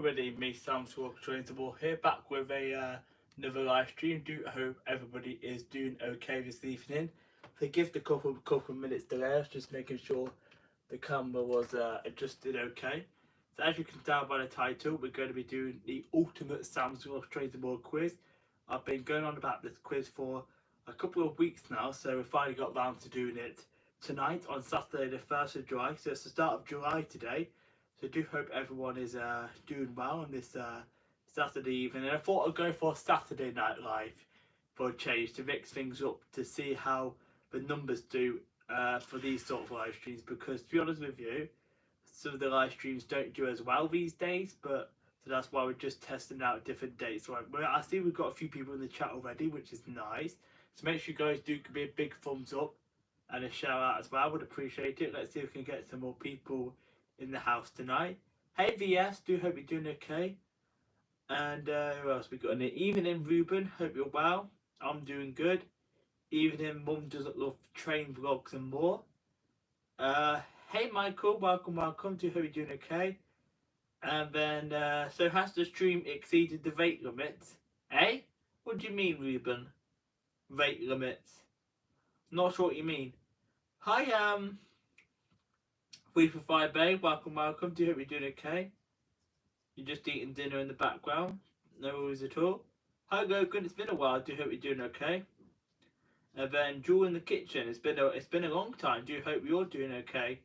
Already me, Sam Trainable here, back with another live stream. Do hope everybody is doing okay this evening. Forgive the couple minutes delay. I was just making sure the camera was adjusted okay. So as you can tell by the title, we're going to be doing the ultimate Sam's Trainable quiz. I've been going on about this quiz for a couple of weeks now, so we finally got round to doing it tonight on Saturday the 1st of July. So it's the start of July today. So I do hope everyone is doing well on this Saturday evening. And I thought I'd go for Saturday Night Live for a change to mix things up to see how the numbers do for these sort of live streams. Because to be honest with you, some of the live streams don't do as well these days. But so that's why we're just testing out different dates. So I see we've got a few people in the chat already, which is nice. So make sure you guys do give me a big thumbs up and a shout out as well. Would appreciate it. Let's see if we can get some more people in the house tonight. Hey VS, do hope you're doing okay. And who else we got in the evening? Ruben, hope you're well. I'm doing good. Evening, Mum doesn't love train vlogs and more. Hey Michael, welcome. Do hope you're doing okay. And then so has the stream exceeded the rate limit? Eh? What do you mean, Ruben? Rate limits? Not sure what you mean. Hi 345 Bay, welcome. Do hope you're doing okay. You're just eating dinner in the background. No worries at all. Hi Logan, it's been a while. Do hope you're doing okay. And then Jewel in the kitchen. It's been a long time. Do hope you're doing okay.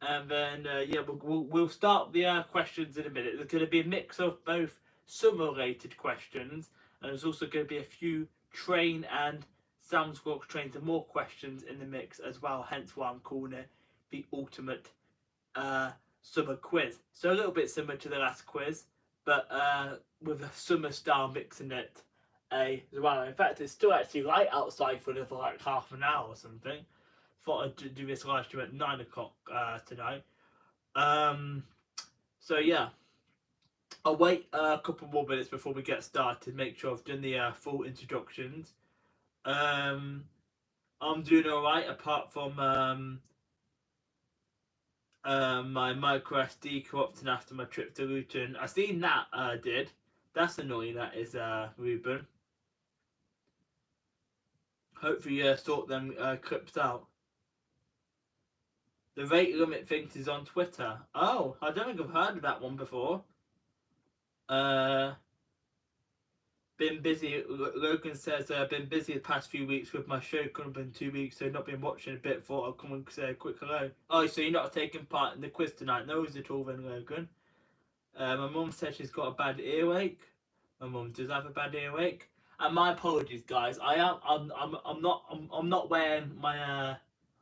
And then yeah, we'll start the questions in a minute. There's going to be a mix of both summer-related questions, and there's also going to be a few train and Sam's Vlogs Trains and more questions in the mix as well. Hence why I'm calling it the ultimate summer quiz. So a little bit similar to the last quiz, but with a summer style mixing it as well. In fact, it's still actually light outside for another like half an hour or something. Thought I'd do this live stream at 9 o'clock tonight. So yeah, I'll wait a couple more minutes before we get started. Make sure I've done the full introductions. I'm doing alright apart from my micro SD corrupting after my trip to Luton. I seen that did. That's annoying, that is Ruben. Hopefully you sort them clips out. The rate limit things is on Twitter. Oh, I don't think I've heard of that one before. Been busy. Logan says been busy the past few weeks with my show. Couldn't have been 2 weeks, so not been watching a bit. Thought I'll come and say a quick hello. Oh, so you're not taking part in the quiz tonight? No, is it all then, Logan? My mum said she's got a bad earache. My mum does have a bad earache. And my apologies, guys. I'm not wearing my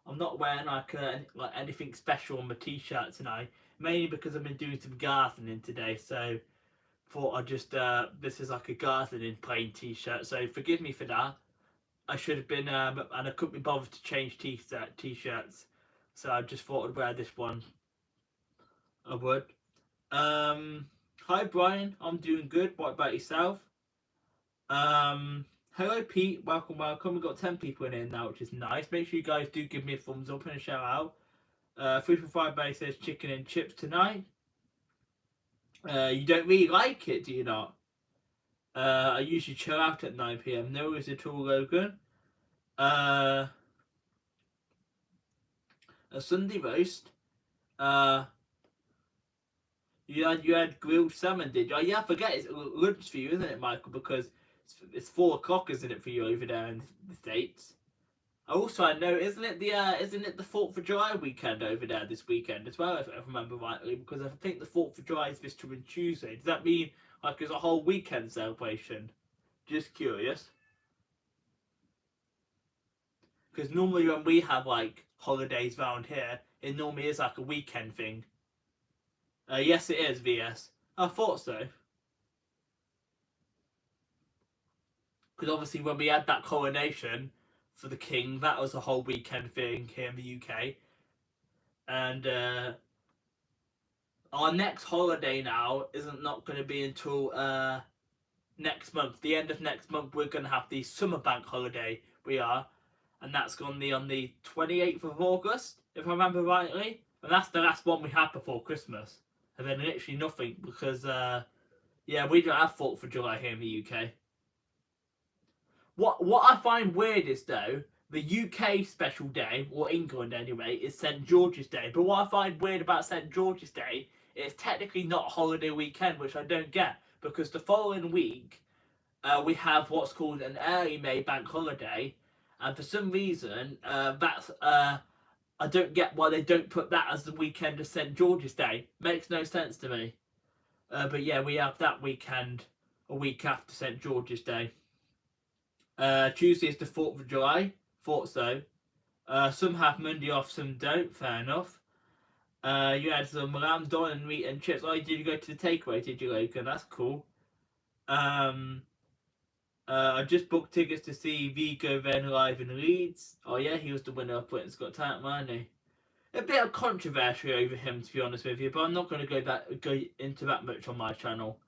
I'm not wearing like anything special on my t-shirt tonight. Mainly because I've been doing some gardening today, so thought I'd just this is like a gardening plain t-shirt, so forgive me for that. I should have been and I couldn't be bothered to change t-shirts, so I just thought I'd wear this one. I would. Hi Brian, I'm doing good. What about yourself? Hello Pete, welcome. We've got 10 people in here now, which is nice. Make sure you guys do give me a thumbs up and a shout out. 345 Bay says chicken and chips tonight. You don't really like it, do you not? I usually chill out at 9 PM. No worries at all, Logan. A Sunday roast. You had grilled salmon, did you? Oh, yeah, I forget it's lunch for you, isn't it, Michael? Because it's 4 o'clock, isn't it, for you over there in the States? Also, I know, isn't it the 4th of July weekend over there this weekend as well, if I remember rightly? Because I think the 4th of July is this coming Tuesday. Does that mean like it's a whole weekend celebration? Just curious. Because normally when we have like holidays around here, it normally is like a weekend thing. Yes, it is, VS. I thought so. Because obviously when we had that coronation for the king, that was a whole weekend thing here in the UK. And our next holiday now isn't not going to be until next month. The end of next month, we're going to have the summer bank holiday. We are. And that's going to be on the 28th of August, if I remember rightly. And that's the last one we have before Christmas. and then literally nothing because yeah, we don't have 4th of July here in the UK. What I find weird is though, the UK special day, or England anyway, is St George's Day. But what I find weird about St George's Day, it's technically not a holiday weekend, which I don't get, because the following week we have what's called an early May bank holiday, and for some reason that's I don't get why they don't put that as the weekend of St George's Day. Makes no sense to me. But yeah, we have that weekend a week after St George's Day. Tuesday is the 4th of July. Thought so. Some have Monday off, some don't. Fair enough. You had some lamb, don and meat and chips. Oh, did you go to the takeaway? Did you, Logan? That's cool. I just booked tickets to see Vigo then live in Leeds. Oh yeah, he was the winner of Britain's Got Talent, wasn't he? A bit of controversy over him, to be honest with you, but I'm not going to go into that much on my channel.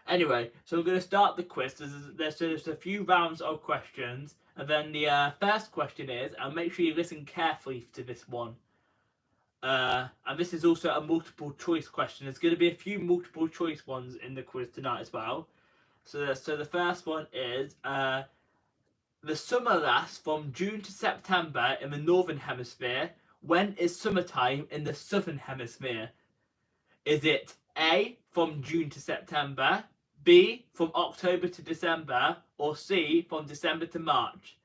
Anyway, so we're going to start the quiz. There's a few rounds of questions, and then the first question is, and make sure you listen carefully to this one. And this is also a multiple choice question. There's going to be a few multiple choice ones in the quiz tonight as well. So the first one is, the summer lasts from June to September in the Northern Hemisphere. When is summertime in the Southern Hemisphere? Is it A, from June to September, B, from October to December, or C, from December to March?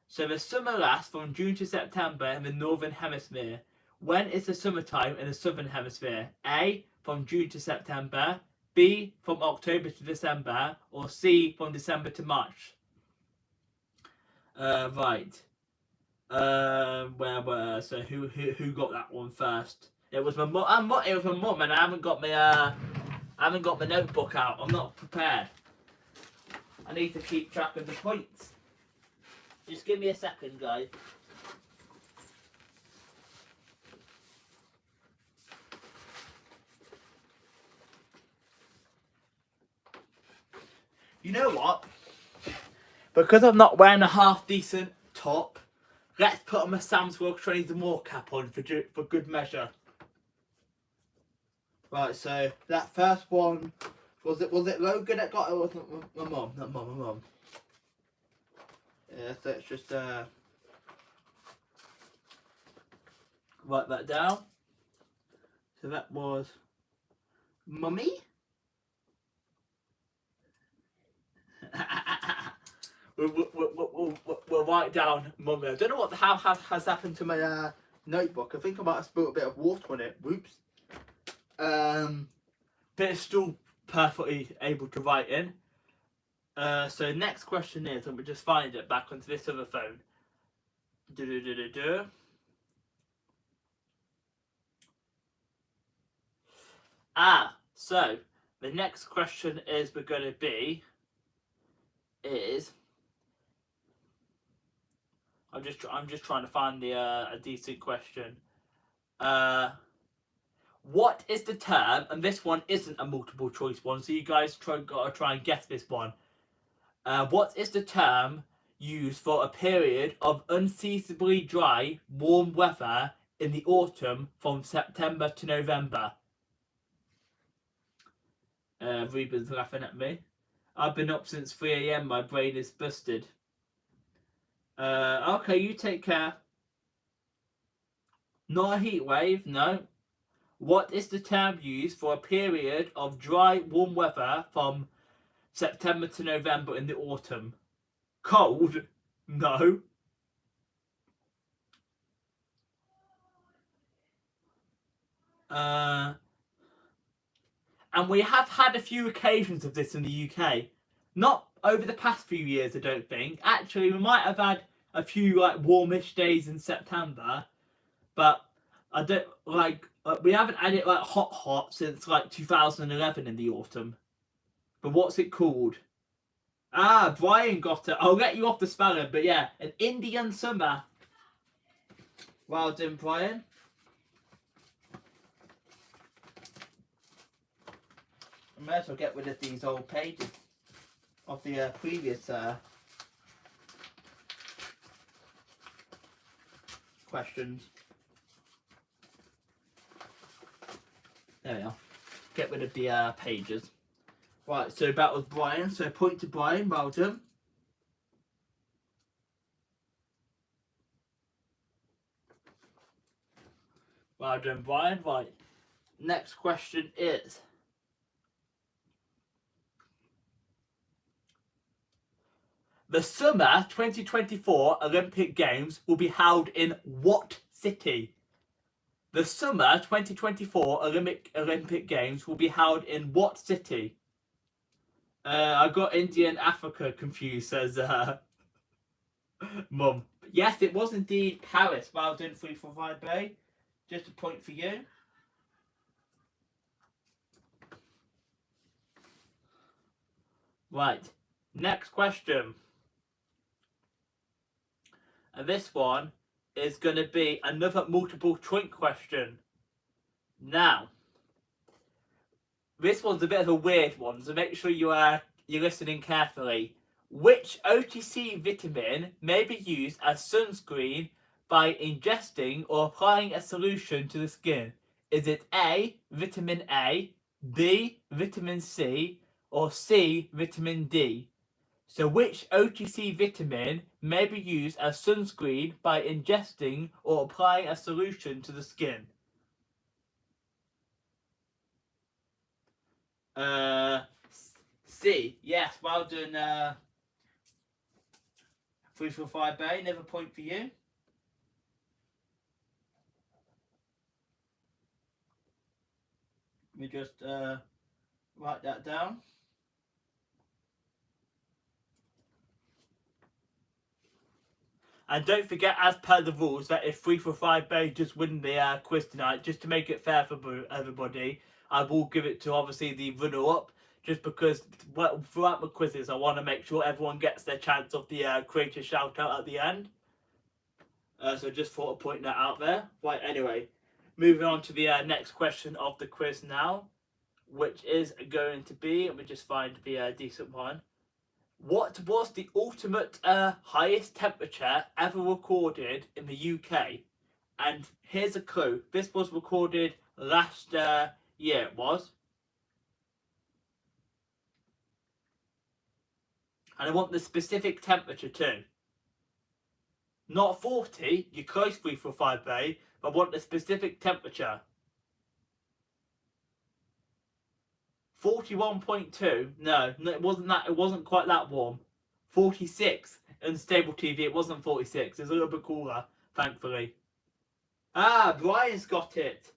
So the summer lasts from June to September in the Northern Hemisphere. When is the summertime in the Southern Hemisphere? A, from June to September, B, from October to December, or C, from December to March? Right. So who got that one first? It was my mum. It was my mum, and I haven't got my notebook out. I'm not prepared. I need to keep track of the points. Just give me a second, guys. You know what? Because I'm not wearing a half decent top, let's put on my Sam's World Trades and More cap on for good measure. Right, so that first one, was it Logan that got it, or was it my mum? Not my mum. Yeah, so let's just write that down. So that was Mummy? We'll write down Mummy. I don't know what the hell has happened to my notebook. I think I might have spilled a bit of water on it. Whoops. But it's still perfectly able to write in. So next question is, let me just find it back onto this other phone. So the next question is we're going to be I'm just trying to find a decent question. What is the term? And this one isn't a multiple choice one, so you guys gotta try and guess this one. What is the term used for a period of unseasonably dry, warm weather in the autumn from September to November? Ruben's laughing at me. I've been up since 3 AM. My brain is busted. Okay, you take care. Not a heat wave, no. What is the term used for a period of dry, warm weather from September to November in the autumn? Cold? No. And we have had a few occasions of this in the UK. Not over the past few years, I don't think. Actually, we might have had a few like warmish days in September, but I don't like. We haven't had it like hot since like 2011 in the autumn. But what's it called? Brian got it. I'll let you off the spelling, but yeah, an Indian summer. Well done, Brian. I might as well get rid of these old pages of the previous questions. There we are. rid of the pages. Right, so that was Brian. So point to Brian, well done. Well done, Brian. Right. Next question is, the summer 2024 Olympic Games will be held in what city? The summer 2024 Olympic Games will be held in what city? I got India and Africa confused, says Mum. Yes, it was indeed Paris. Well done, 345 Bay. Just a point for you. Right, next question. And this one is going to be another multiple choice question. Now, this one's a bit of a weird one, so make sure you're listening carefully. Which OTC vitamin may be used as sunscreen by ingesting or applying a solution to the skin? Is it A, vitamin A, B, vitamin C, or C, vitamin D? So which OTC vitamin may be used as sunscreen by ingesting or applying a solution to the skin? C. Yes, well done. 345 Bay, another point for you. Let me just write that down. And don't forget, as per the rules, that if 345 Bay just win the quiz tonight, just to make it fair for everybody, I will give it to obviously the runner-up, just because throughout my quizzes I want to make sure everyone gets their chance of the creator shout-out at the end. So just thought I'd point that out there. Right, anyway, moving on to the next question of the quiz now, which is going to be, let me just find the decent one. What was the ultimate highest temperature ever recorded in the UK? And here's a clue. This was recorded last year, it was. And I want the specific temperature too. Not 40, you're close, 345 Bay, but I want the specific temperature. 41.2. No, it wasn't that. It wasn't quite that warm. 46. Unstable TV. It wasn't 46. It's a little bit cooler, thankfully. Ah, Brian's got it.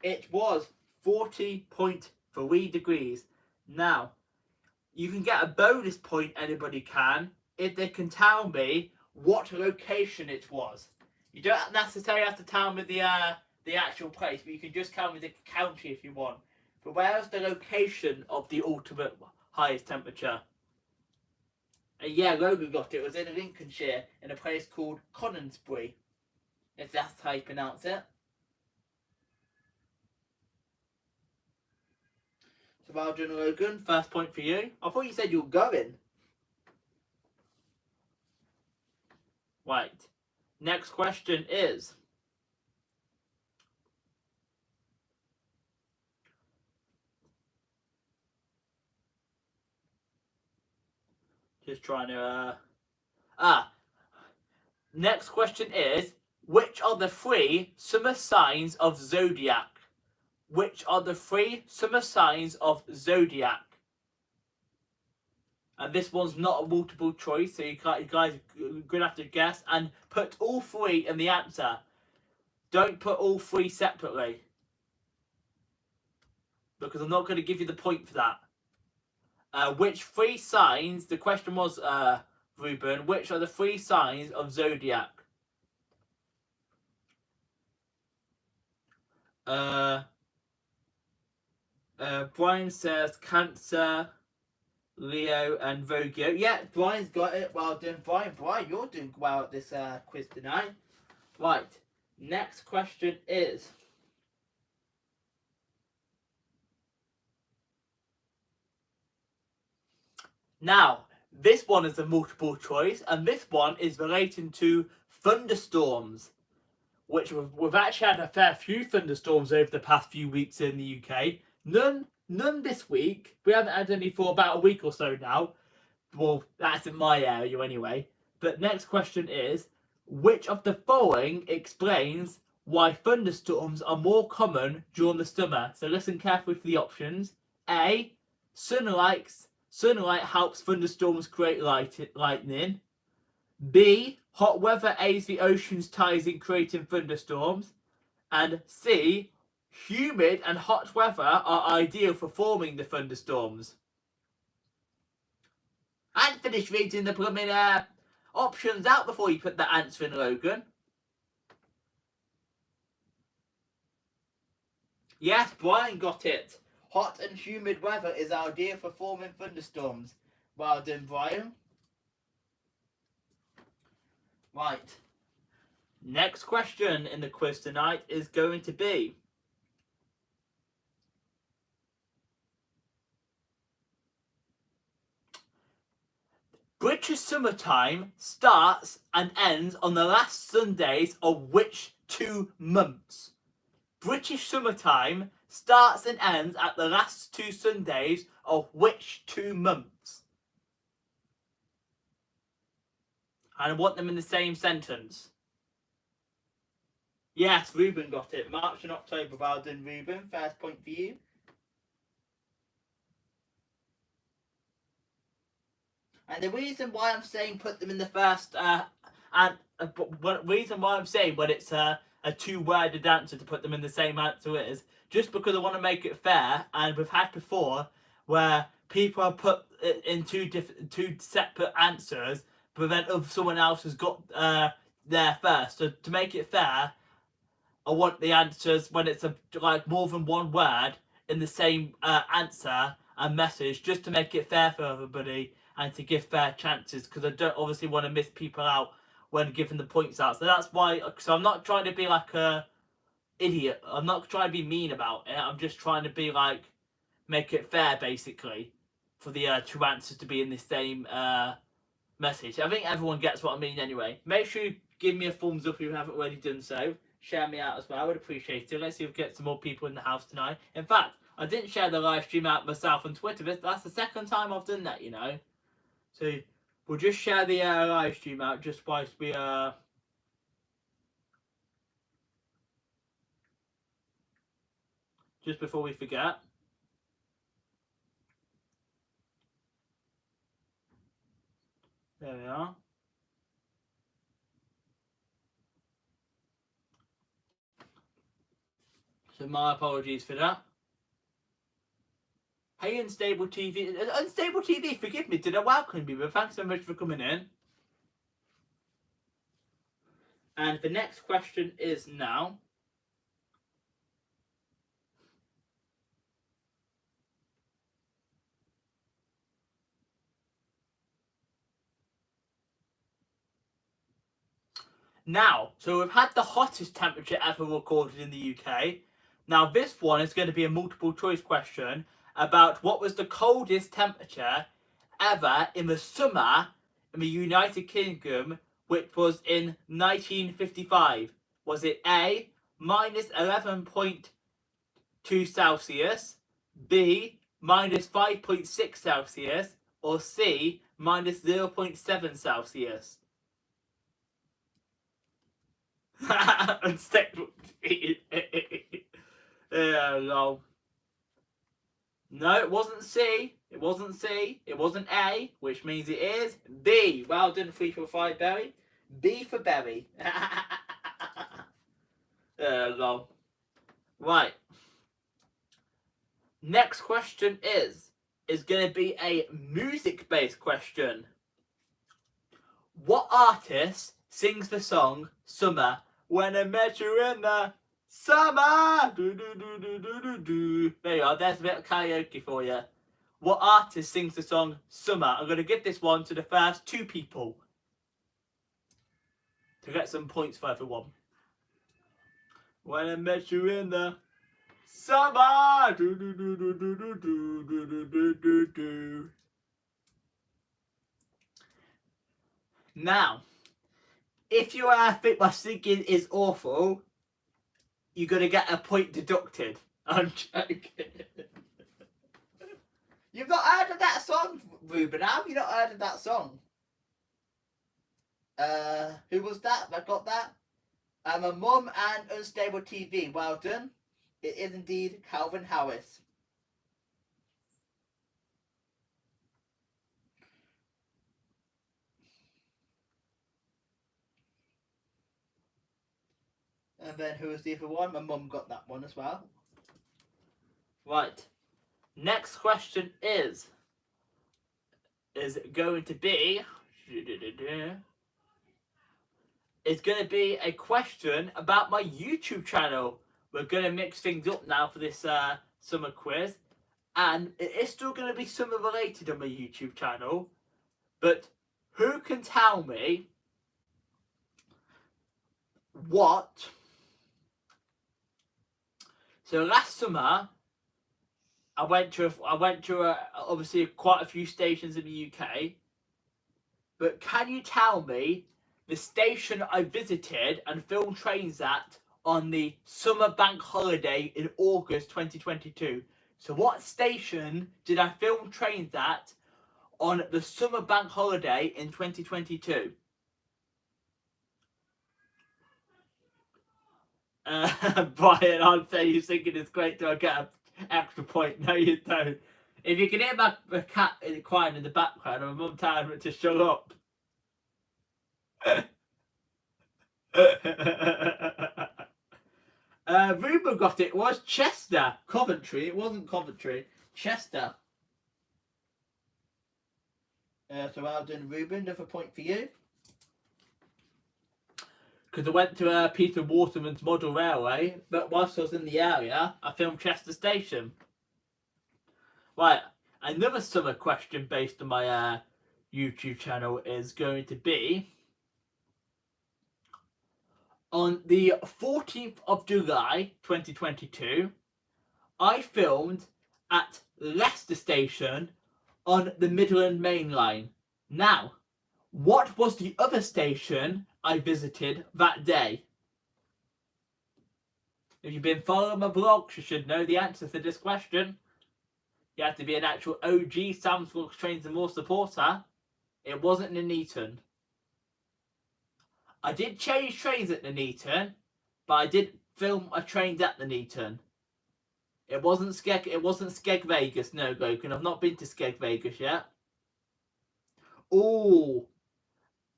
It was 40.3 degrees. Now, you can get a bonus point. Anybody can if they can tell me what location it was. You don't necessarily have to tell me the actual place, but you can just tell me the county if you want. But where's the location of the ultimate highest temperature? Yeah, Logan got it. It was in Lincolnshire, in a place called Conisbury, if that's how you pronounce it. So well done, Logan. First point for you. I thought you said you were going. Right. Next question is, just trying to next question is, which are the 3 summer signs of zodiac? Which are the 3 summer signs of zodiac? And this one's not a multiple choice, so you guys are gonna have to guess and put all 3 in the answer. Don't put all 3 separately, because I'm not going to give you the point for that. Which 3 signs? The question was, Ruben, which are the 3 signs of zodiac? Brian says Cancer, Leo, and Virgo. Yeah, Brian's got it. Well done, Brian. Brian, you're doing well at this quiz tonight. Right. Next question is, now, this one is a multiple choice, and this one is relating to thunderstorms, which we've actually had a fair few thunderstorms over the past few weeks in the UK. None none this week. We haven't had any for about a week or so now. Well, that's in my area anyway. But next question is, which of the following explains why thunderstorms are more common during the summer? So listen carefully to the options. A, sunlight helps thunderstorms create lightning. B, hot weather aids the ocean's tides in creating thunderstorms. And C, humid and hot weather are ideal for forming the thunderstorms. And finish reading the blooming options out before you put the answer in, Logan. Yes, Brian got it. Hot and humid weather is ideal for forming thunderstorms. Well done, Brian. Right. Next question in the quiz tonight is going to be, British summertime starts and ends on the last Sundays of which 2 months? British summertime starts and ends at the last 2 Sundays of which 2 months? And I want them in the same sentence. Yes, Ruben got it. March and October. Well done, Ruben. First point for you. And the reason why I'm saying put them in the first, reason why I'm saying when it's a 2-worded answer to put them in the same answer is just because I want to make it fair. And we've had before where people have put it in two separate answers, but then someone else has got there first. So to make it fair, I want the answers when it's like more than one word in the same answer and message, just to make it fair for everybody and to give fair chances, because I don't obviously want to miss people out when giving the points out. So that's why. So I'm not trying to be like a idiot. I'm not trying to be mean about it. I'm just trying to be like make it fair, basically, for the 2 answers to be in the same message. I think everyone gets what I mean anyway. Make sure you give me a thumbs up if you haven't already done so. Share me out as well. I would appreciate it. Let's see if we get some more people in the house tonight. In fact, I didn't share the live stream out myself on Twitter. That's the second time I've done that, you know. So we'll just share the live stream out just whilst we just before we forget. There we are. So my apologies for that. Hey, Unstable TV. Unstable TV, forgive me, did I welcome you? But thanks so much for coming in. And the next question is now, so we've had the hottest temperature ever recorded in the UK. Now this one is going to be a multiple choice question about what was the coldest temperature ever in the summer in the United Kingdom, which was in 1955. Was it A, minus 11.2 Celsius, B, minus 5.6 Celsius, or C, minus 0.7 Celsius? Unstable. No. No, it wasn't C. It wasn't C. It wasn't A, which means it is B. Well done, 3 for 5, Berry. B for Berry. No. Right. Next question is going to be a music-based question. What artist sings the song Summer? When I met you in the summer. Do, do, do, do, do, do, do. There you are. There's a bit of karaoke for you. What artist sings the song Summer? I'm going to give this one to the first 2 people to get some points for everyone. When I met you in the summer. Do, do, do, do, do, do, do, do, do, do, do. Now, if you think my singing is awful, you're going to get a point deducted. I'm joking. You've not heard of that song, Ruben? Have you not heard of that song? Who was that? I got that. A Mum and Unstable TV. Well done. It is indeed Calvin Harris. And then who was the other one? My mum got that one as well. Right. Next question is going to be... It's going to be a question about my YouTube channel. We're going to mix things up now for this summer quiz. And it is still going to be summer related on my YouTube channel. But who can tell me what... So last summer, I went to obviously quite a few stations in the UK. But can you tell me the station I visited and filmed trains at on the summer bank holiday in August 2022? So what station did I film trains at on the summer bank holiday in 2022? Brian, I'd say you're thinking it's great. Do I get an extra point? No, you don't. If you can hear my cat crying in the background, my mum telling me to shut up. Ruben got it. It was Chester. Coventry. It wasn't Coventry. Chester. So well done, Ruben. Another point for you. Because I went to Peter Waterman's Model Railway, but whilst I was in the area, I filmed Chester Station. Right, another summer question based on my YouTube channel is going to be... On the 14th of July 2022, I filmed at Leicester Station on the Midland Main Line. Now, what was the other station I visited that day? If you've been following my vlogs, you should know the answer to this question. You have to be an actual OG Sam's Vlogs Trains and More supporter. It wasn't Nuneaton. I did change trains at Nuneaton, but I did film a train at Nuneaton. It wasn't Skeg Vegas, no, Goku. I've not been to Skeg Vegas yet. Ooh.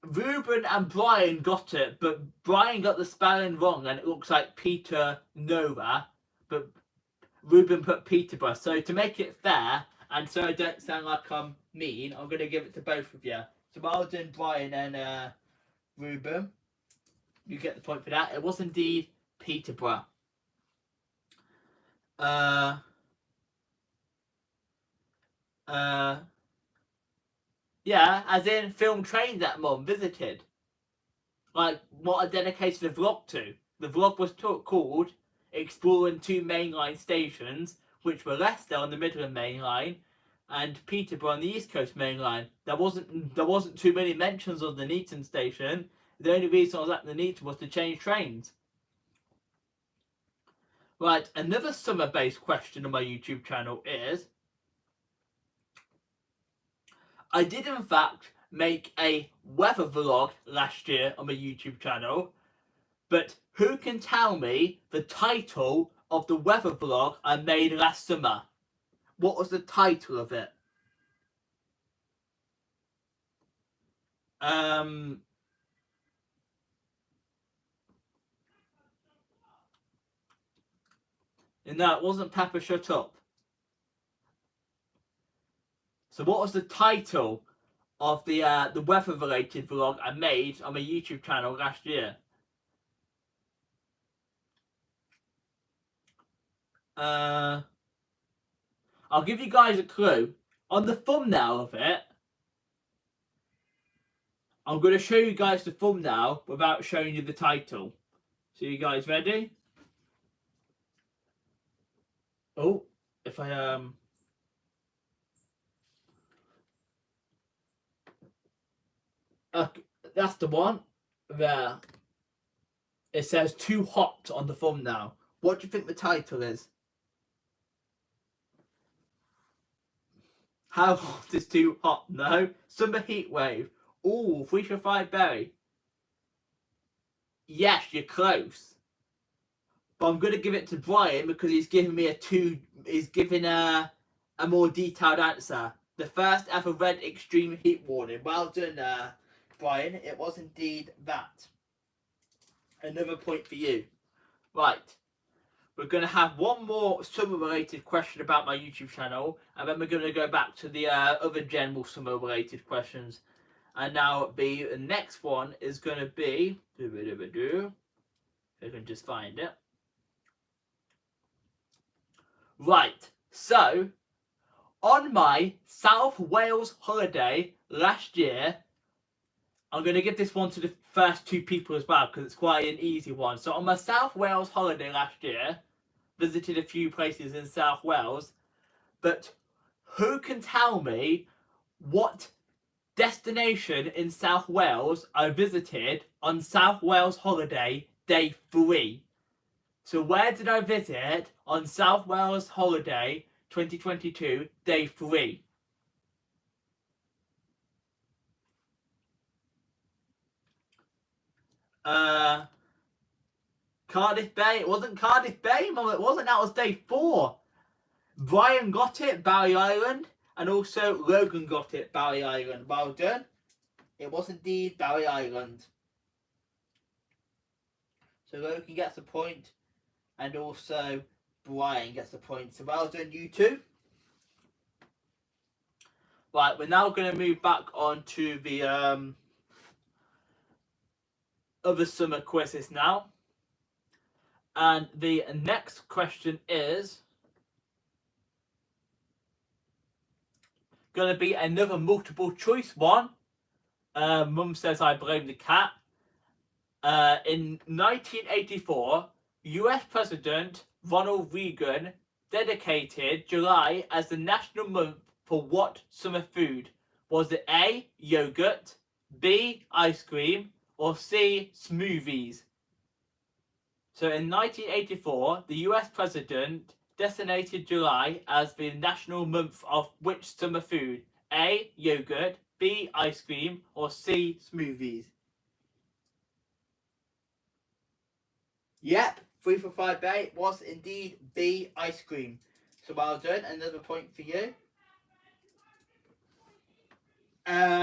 Ruben and Brian got it, but Brian got the spelling wrong and it looks like Peter Nova, but Ruben put Peterborough. So to make it fair, and so I don't sound like I'm mean, I'm going to give it to both of you. So well done, Brian and Ruben. You get the point for that. It was indeed Peterborough. Yeah, as in film trains that Mum visited. Like what I dedicated the vlog to. The vlog was called Exploring Two Mainline Stations, which were Leicester on the Midland Main Line and Peterborough on the East Coast Main Line. There wasn't too many mentions of the Nuneaton station. The only reason I was at the Nuneaton was to change trains. Right, another summer-based question on my YouTube channel is... I did in fact make a weather vlog last year on my YouTube channel, but who can tell me the title of the weather vlog I made last summer? What was the title of it? No, it wasn't Pepper Shut Up. So what was the title of the weather-related vlog I made on my YouTube channel last year? I'll give you guys a clue. On the thumbnail of it, I'm going to show you guys the thumbnail without showing you the title. So you guys ready? Oh, if I that's the one. There. It says "Too Hot" on the thumbnail. What do you think the title is? How hot is too hot? No. Summer heat wave. Ooh, 3 for 5 berry. Yes, you're close. But I'm gonna give it to Brian because he's giving me he's giving a more detailed answer. The first ever red extreme heat warning. Well done, Brian. It was indeed that. Another point for you. Right. We're going to have one more summer-related question about my YouTube channel, and then we're going to go back to the other general summer-related questions. And now the next one is going to be... if I can just find it. Right, so, on my South Wales holiday last year, I'm going to give this one to the first two people as well, because it's quite an easy one. So on my South Wales holiday last year, visited a few places in South Wales, but who can tell me what destination in South Wales I visited on South Wales holiday day 3? So where did I visit on South Wales holiday 2022 day 3? Cardiff Bay. It wasn't Cardiff Bay, Mum. It wasn't. That was day 4. Brian got it, Barry Island, and also Logan got it, Barry Island. Well done. It was indeed Barry Island. So Logan gets a point, and also Brian gets a point. So well done, you two. Right, we're now going to move back on to the other summer quizzes now. And the next question is going to be another multiple choice one. Mum says I blame the cat. In 1984, US President Ronald Reagan dedicated July as the national month for what summer food? Was it A, yogurt, B, ice cream, or C, smoothies? So in 1984, the US President designated July as the national month of which summer food? A, yogurt, B, ice cream, or C, smoothies? Yep, 3 for 5 bay was indeed B, ice cream. So well done, another point for you.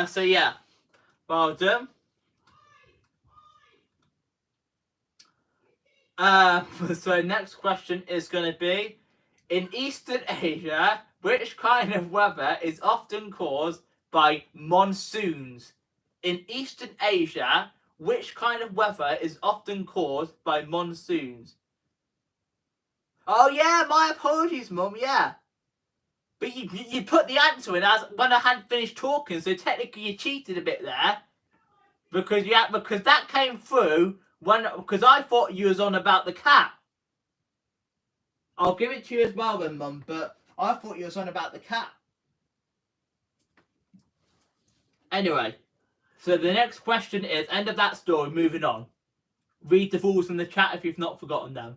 So yeah, well done. So next question is going to be, in Eastern Asia, which kind of weather is often caused by monsoons? In Eastern Asia, which kind of weather is often caused by monsoons? Oh yeah, my apologies, Mum, yeah. But you put the answer in as when I hadn't finished talking, so technically you cheated a bit there. Because that came through because I thought you was on about the cat. I'll give it to you as well then, Mum, but I thought you was on about the cat. Anyway, so the next question is, end of that story, moving on. Read the rules in the chat if you've not forgotten them.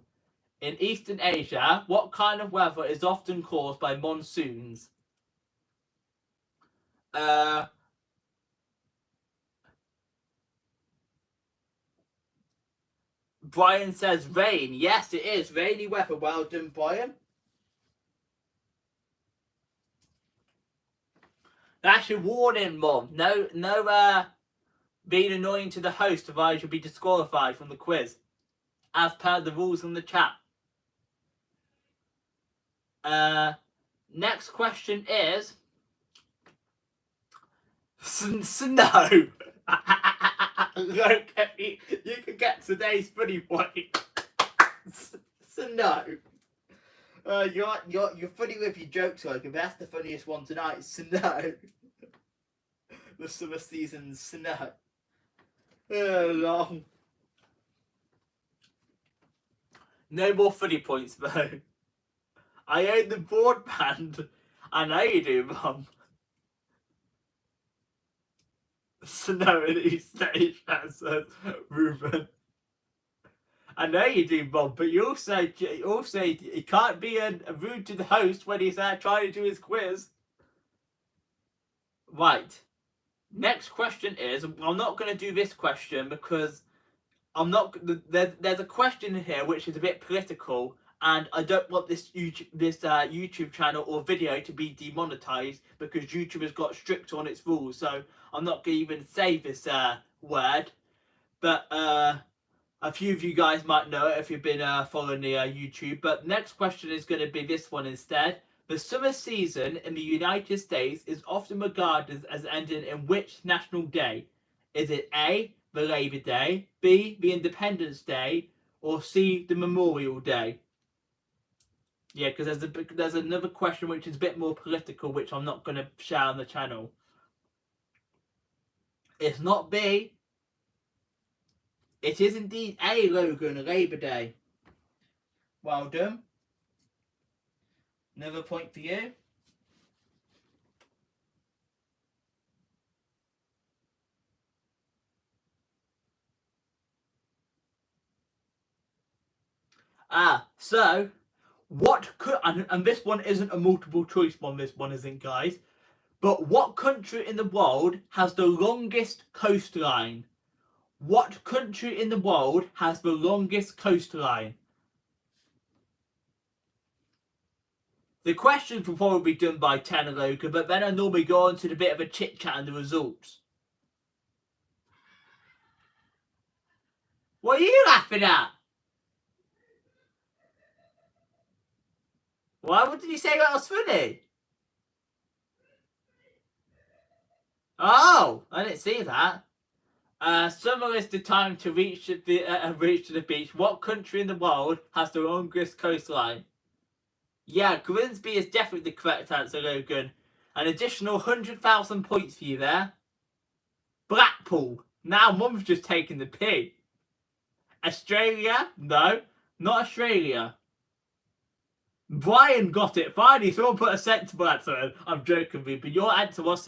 In Eastern Asia, what kind of weather is often caused by monsoons? Brian says rain. Yes, it is. Rainy weather. Well done, Brian. That's your warning, Mum. No, being annoying to the host, otherwise you'll be disqualified from the quiz. As per the rules in the chat. Next question is... Snow. Look, you can get today's funny point. Snow. You're funny with your jokes, Logan, but that's the funniest one tonight. Snow. The summer season snow. Oh, long. No more funny points, though. I own the broadband. I know you do, Mum. Snow in East Asia, says Ruben. I know you do, Bob, but you also you can't be rude to the host when he's trying to do his quiz. Right. Next question is, I'm not going to do this question because I'm not. There's a question here which is a bit political, and I don't want this YouTube channel or video to be demonetized because YouTube has got strict on its rules. So I'm not going to even say this word. But a few of you guys might know it if you've been following the YouTube. But next question is going to be this one instead. The summer season in the United States is often regarded as ending in which national day? Is it A, the Labor Day, B, the Independence Day, or C, the Memorial Day? Yeah, because there's another question which is a bit more political, which I'm not going to share on the channel. It's not B. It is indeed A, Logan, Labor Day. Well done. Another point for you. So what could, and this one isn't a multiple choice one, this one isn't, guys, but what country in the world has the longest coastline? What country in the world has the longest coastline? The questions will probably be done by 10 or Logan, but then I normally go on to the bit of a chit chat and the results. What are you laughing at? Why? What did you say that was funny? Oh, I didn't see that. Summer is the time to reach to the beach. What country in the world has the longest coastline? Yeah, Grimsby is definitely the correct answer, Logan. An additional 100,000 points for you there. Blackpool. Now Mum's just taking the pig. Australia? No, not Australia. Brian got it. Finally, someone put a sensible answer in. I'm joking with you, but your answer was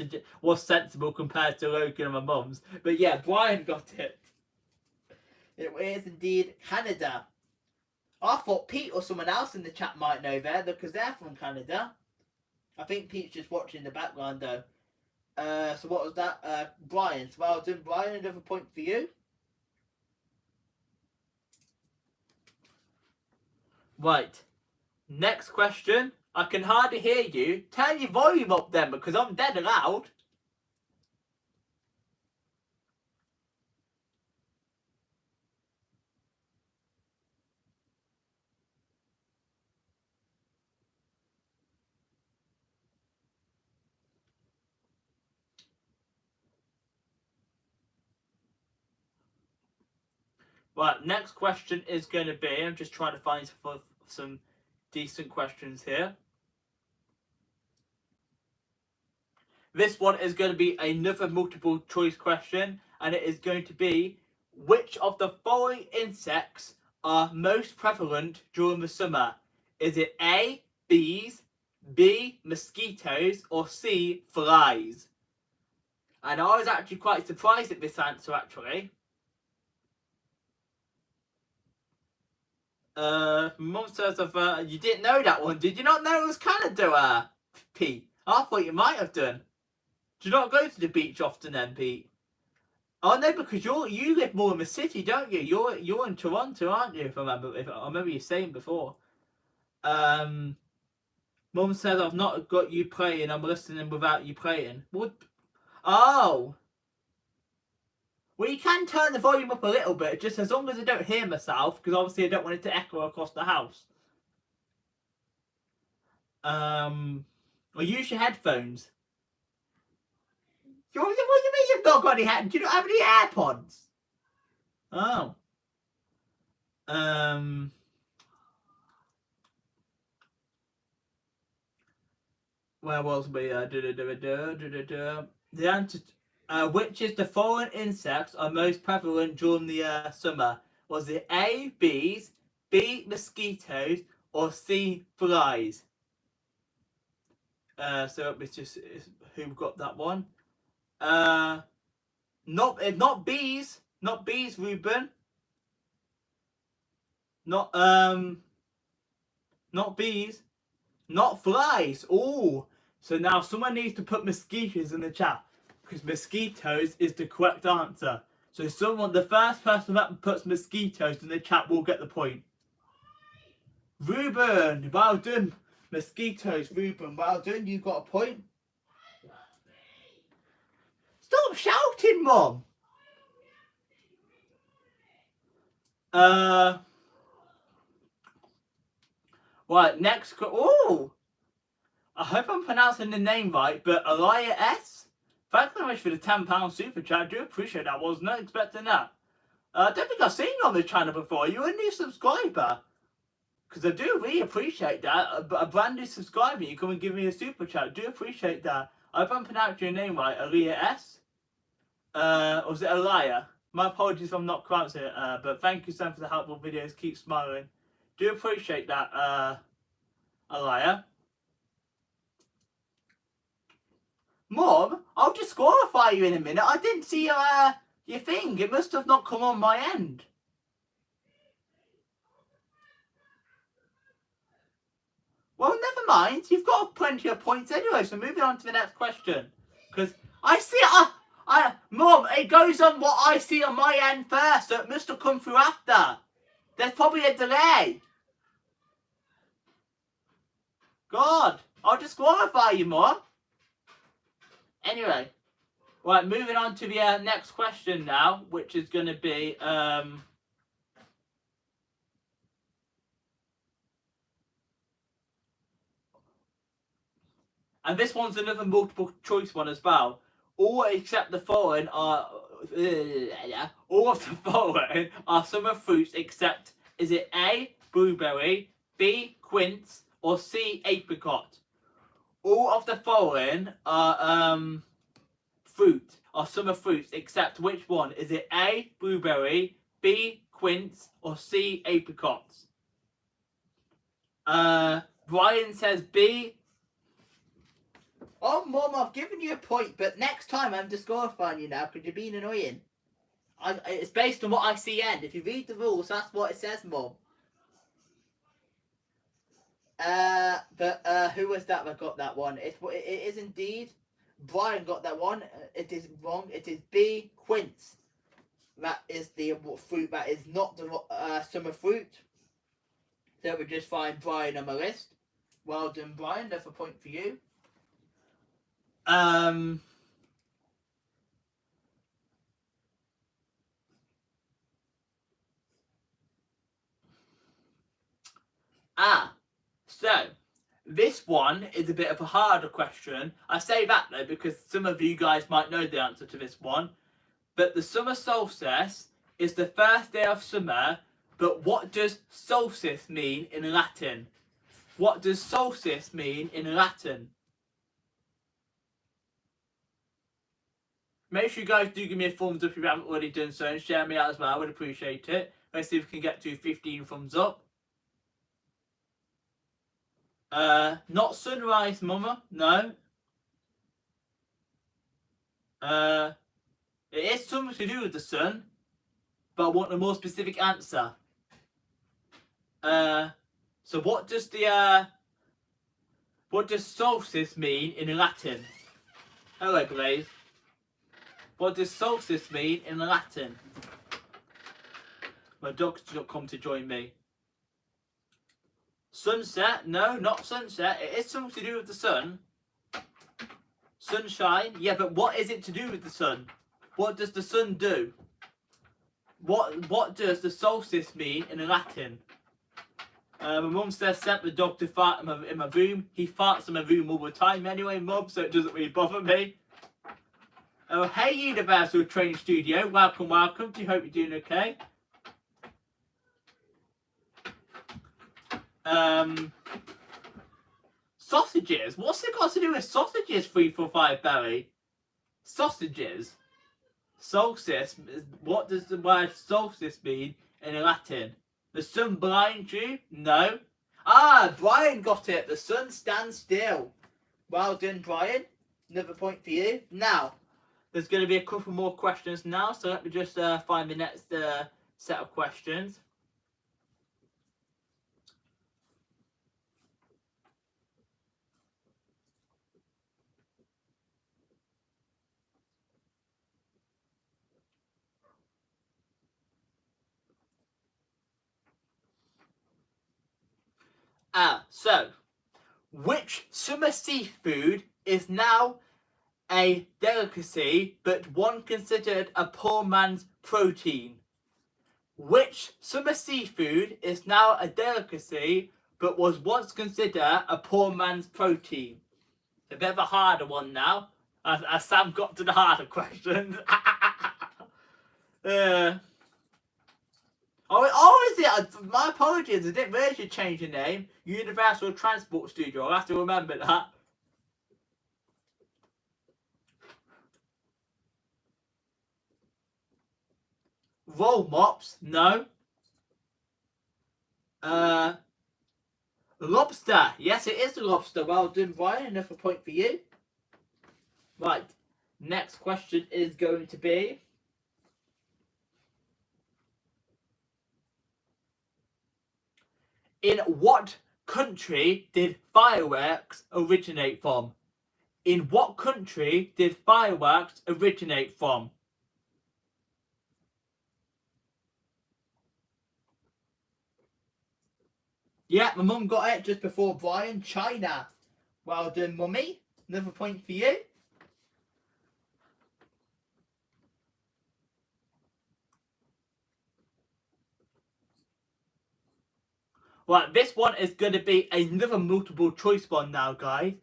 sensible compared to Logan and my mum's. But yeah, Brian got it. It is indeed Canada. I thought Pete or someone else in the chat might know there because they're from Canada. I think Pete's just watching in the background though. So what was that? Brian. So well done, Brian. Another point for you. Right. Next question. I can hardly hear you. Turn your volume up then because I'm dead loud. Right, next question is going to be, I'm just trying to find some decent questions here. This one is going to be another multiple choice question, and it is going to be, which of the following insects are most prevalent during the summer? Is it A, bees, B, mosquitoes, or C, flies? And I was actually quite surprised at this answer, actually. Mum says you didn't know that one. Did you not know it was Canada, Pete? I thought you might have done. Do you not go to the beach often then, Pete? Oh no, because you live more in the city, don't you? You're in Toronto, aren't you? If I remember you saying before. Mum says I've not got you playing. I'm listening without you playing. What? Oh. Well, you can turn the volume up a little bit, just as long as I don't hear myself, because obviously I don't want it to echo across the house. Or use your headphones. What do you mean you've not got any headphones? Do you not have any AirPods? Oh. Where was we? The answer. Which is the foreign insects are most prevalent during the summer? Was it A, bees, B, mosquitoes, or C, flies? So it's just who got that one. Not bees, Ruben. Not bees, not flies. Oh, So now someone needs to put mosquitoes in the chat, because mosquitoes is the correct answer. So the first person that puts mosquitoes in the chat will get the point. Ruben, well done. Mosquitoes, Ruben, well done. You got a point. Stop shouting, Mum. Right, next. Oh, I hope I'm pronouncing the name right, but Alaya S. Thank you very much for the £10 super chat. I do appreciate that. I was not expecting that. I don't think I've seen you on the channel before. You're a new subscriber. Because I do really appreciate that. A brand new subscriber, you come and give me a super chat. I do appreciate that. I hope I'm pronouncing your name right. Aliyah S. Or was it Aliyah? My apologies if I'm not pronouncing it. But thank you, Sam, for the helpful videos. Keep smiling. Do appreciate that, Aliyah. Mum, I'll disqualify you in a minute. I didn't see your thing. It must have not come on my end. Well, never mind. You've got plenty of points anyway, so moving on to the next question. Because I see Mum, it goes on what I see on my end first, so it must have come through after. There's probably a delay. God, I'll disqualify you, Mum. Anyway, right, moving on to the next question now, which is going to be and this one's another multiple choice one as well. All except the following are all of the following are summer fruits except, is it A, blueberry, B, quince, or C, apricot? All of the following are summer fruits except which one? Is it A, blueberry, B, quince, or C, apricots? Brian says B. Oh, Mum, I've given you a point, but next time I'm disqualifying you now because you're being annoying. It's based on what I see end. If you read the rules, that's what it says, Mum. Who was that got that one? It is indeed Brian got that one. It is wrong. It is B, quince. That is the fruit that is not the summer fruit. So we just find Brian on my list. Well done, Brian. That's a point for you. So this one is a bit of a harder question. I say that though because some of you guys might know the answer to this one. But the summer solstice is the first day of summer, but what does solstice mean in Latin? What does solstice mean in Latin? Make sure you guys do give me a thumbs up if you haven't already done so, and share me out as well. I would appreciate it. Let's see if we can get to 15 thumbs up. Not sunrise, Mama. No. It is something to do with the sun, but I want a more specific answer. So what does solstice mean in Latin? Hello, Blaze. What does solstice mean in Latin? My dog's not come to join me. Sunset? No, not sunset. It is something to do with the sun. Sunshine? Yeah, but what is it to do with the sun? What does the sun do? What does the solstice mean in Latin? My mum says sent the dog to fart in my room. He farts in my room all the time anyway, Mum, so it doesn't really bother me. Oh, hey Universal Training Studio. Welcome, welcome. Do you hope you're doing okay? Sausages? What's it got to do with sausages, 345 Berry? Sausages? Solstice? What does the word solstice mean in Latin? The sun blinds you? No. Brian got it. The sun stands still. Well done, Brian. Another point for you. Now, there's going to be a couple more questions now, so let me just find the next set of questions. So, which summer seafood is now a delicacy but one considered a poor man's protein? Which summer seafood is now a delicacy but was once considered a poor man's protein? A bit of a harder one now, as Sam got to the harder questions. Is it? My apologies, I didn't realise you'd change your name. Universal Transport Studio, I'll have to remember that. Roll mops, no. Lobster, yes it is a lobster. Well done, Brian, another point for you. Right, next question is going to be... In what country did fireworks originate from? In what country did fireworks originate from? Yeah, my mum got it just before Brian. China. Well done, mummy. Another point for you. Right, this one is going to be another multiple choice one now, guys.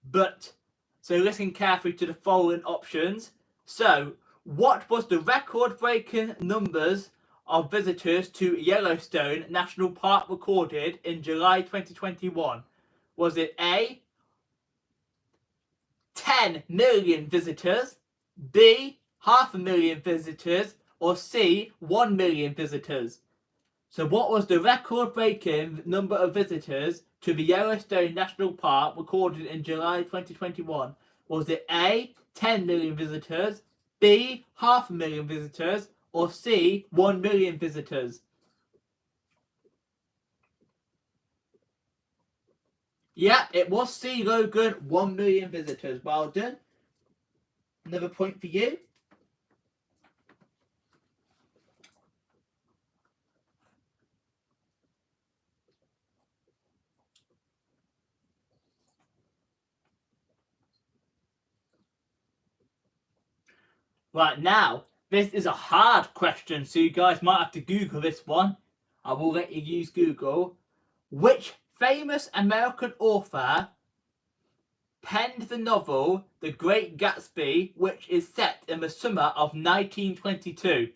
But, so listen carefully to the following options. So, what was the record-breaking numbers of visitors to Yellowstone National Park recorded in July 2021? Was it A, 10 million visitors, B, 500,000 visitors, or C, 1 million visitors? So what was the record-breaking number of visitors to the Yellowstone National Park recorded in July 2021? Was it A, 10 million visitors, B, 500,000 visitors, or C, 1 million visitors? Yeah, it was C, Logan, 1 million visitors. Well done. Another point for you. Right, now, this is a hard question, so you guys might have to Google this one. I will let you use Google. Which famous American author penned the novel The Great Gatsby, which is set in the summer of 1922?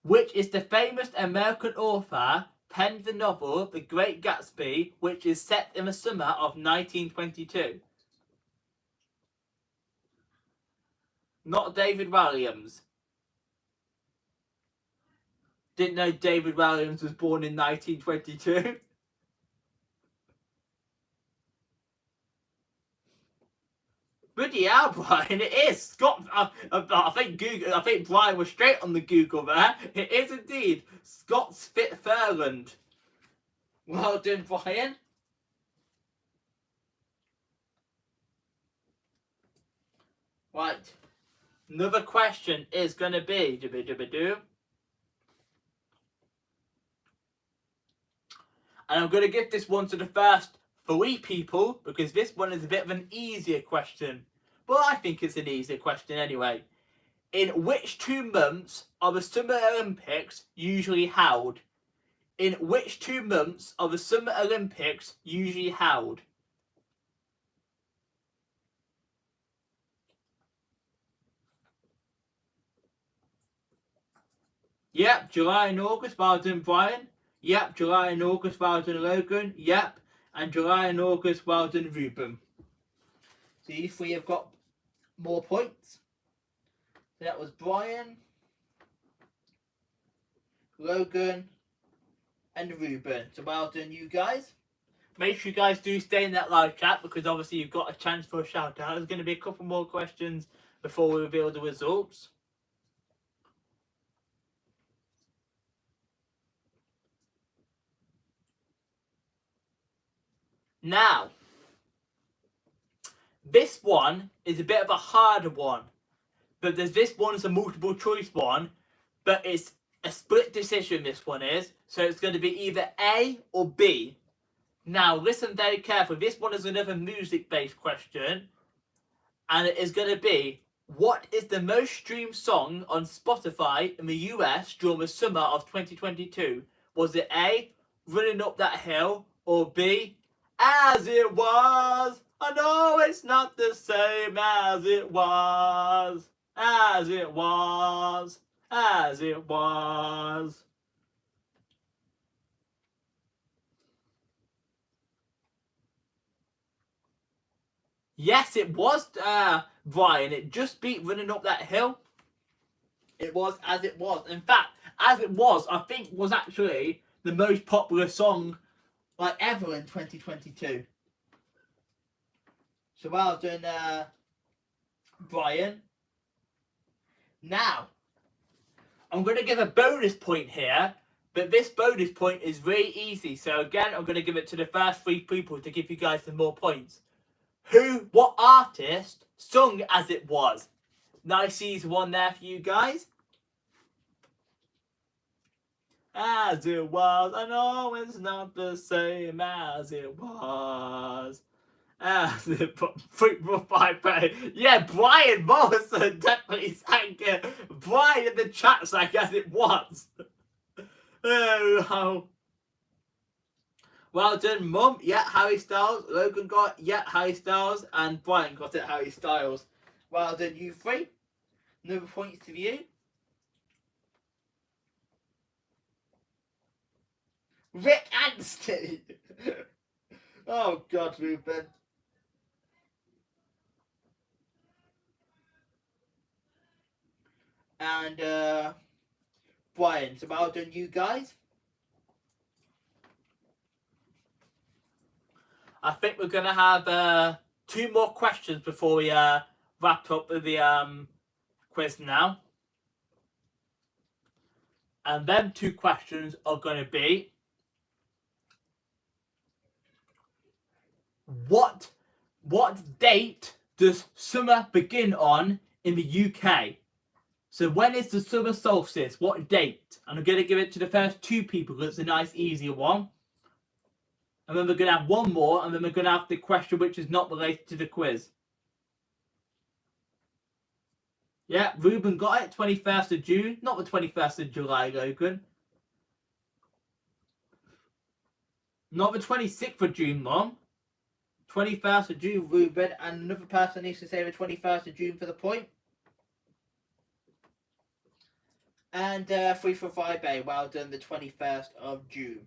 Which is the famous American author penned the novel The Great Gatsby, which is set in the summer of 1922? Not David Walliams. Didn't know David Walliams was born in 1922. Bloody hell, Brian! It is Scott. I think Brian was straight on the Google there. It is indeed Scott Fitzgerald. Well done, Brian. Right. Another question is going to be... And I'm going to give this one to the first 3 people, because this one is a bit of an easier question. But I think it's an easier question anyway. In which 2 months are the Summer Olympics usually held? In which 2 months are the Summer Olympics usually held? Yep, July and August, well done, Brian. Yep, July and August, well done, Logan. Yep, and July and August, well done, Ruben. So you 3 have got more points. So that was Brian, Logan, and Ruben. So well done, you guys. Make sure you guys do stay in that live chat, because obviously you've got a chance for a shout out. There's going to be a couple more questions before we reveal the results. Now, this one is a bit of a harder one, but this one is a multiple choice one, but it's a split decision, this one is. So it's going to be either A or B. Now, listen very carefully. This one is another music-based question. And it is going to be, what is the most streamed song on Spotify in the US during the summer of 2022? Was it A, Running Up That Hill, or B, As It Was? I know it's not the same as it was. As it was. As it was. Yes, it was, Brian. It just beat Running Up That Hill. It was As It Was. In fact, As It Was, I think, was actually the most popular song like ever in 2022. So well done, Brian. Now, I'm going to give a bonus point here, but this bonus point is really easy. So again, I'm going to give it to the first 3 people to give you guys some more points. What artist sung As It Was? Nice easy one there for you guys. As it was, I know it's not the same as it was. As it yeah, Brian Morrison definitely sang it. Brian in the chat sang As It Was. Oh. Well done, Mum. Yeah, Harry Styles. Logan got, yeah, Harry Styles. And Brian got it, Harry Styles. Well done, you 3. Another points to you. Rick Anstey. Oh, God, Ruben. And, Brian. So well done, you guys. I think we're going to have 2 more questions before we wrap up with the quiz now. And them 2 questions are going to be, what date does summer begin on in the UK? So when is the summer solstice? What date? And I'm going to give it to the first 2 people because it's a nice easier one. And then we're going to have 1 more, and then we're going to have the question which is not related to the quiz. Yeah, Ruben got it, 21st of June. Not the 21st of July, Logan. Not the 26th of June, Mom. 21st of June, Ruben. And another person needs to say the 21st of June for the point. And 3 for 5A. Well done, the 21st of June.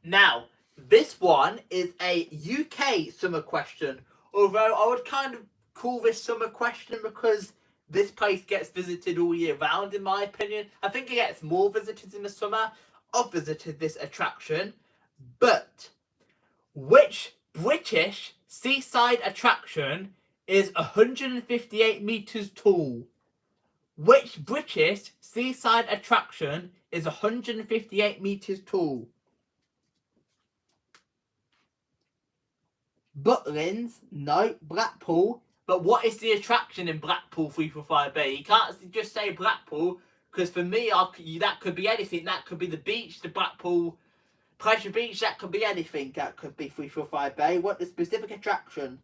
Now, this one is a UK summer question. Although I would kind of call this summer question because this place gets visited all year round, in my opinion. I think it gets more visitors in the summer. I've visited this attraction. But which British seaside attraction is 158 metres tall? Which British seaside attraction is 158 metres tall? Butlins, no. Blackpool. But what is the attraction in Blackpool 345B? You can't just say Blackpool, because for me, that could be anything. That could be the beach, the Blackpool Pleasure Beach, that could be anything. That could be 345B. What the specific attraction?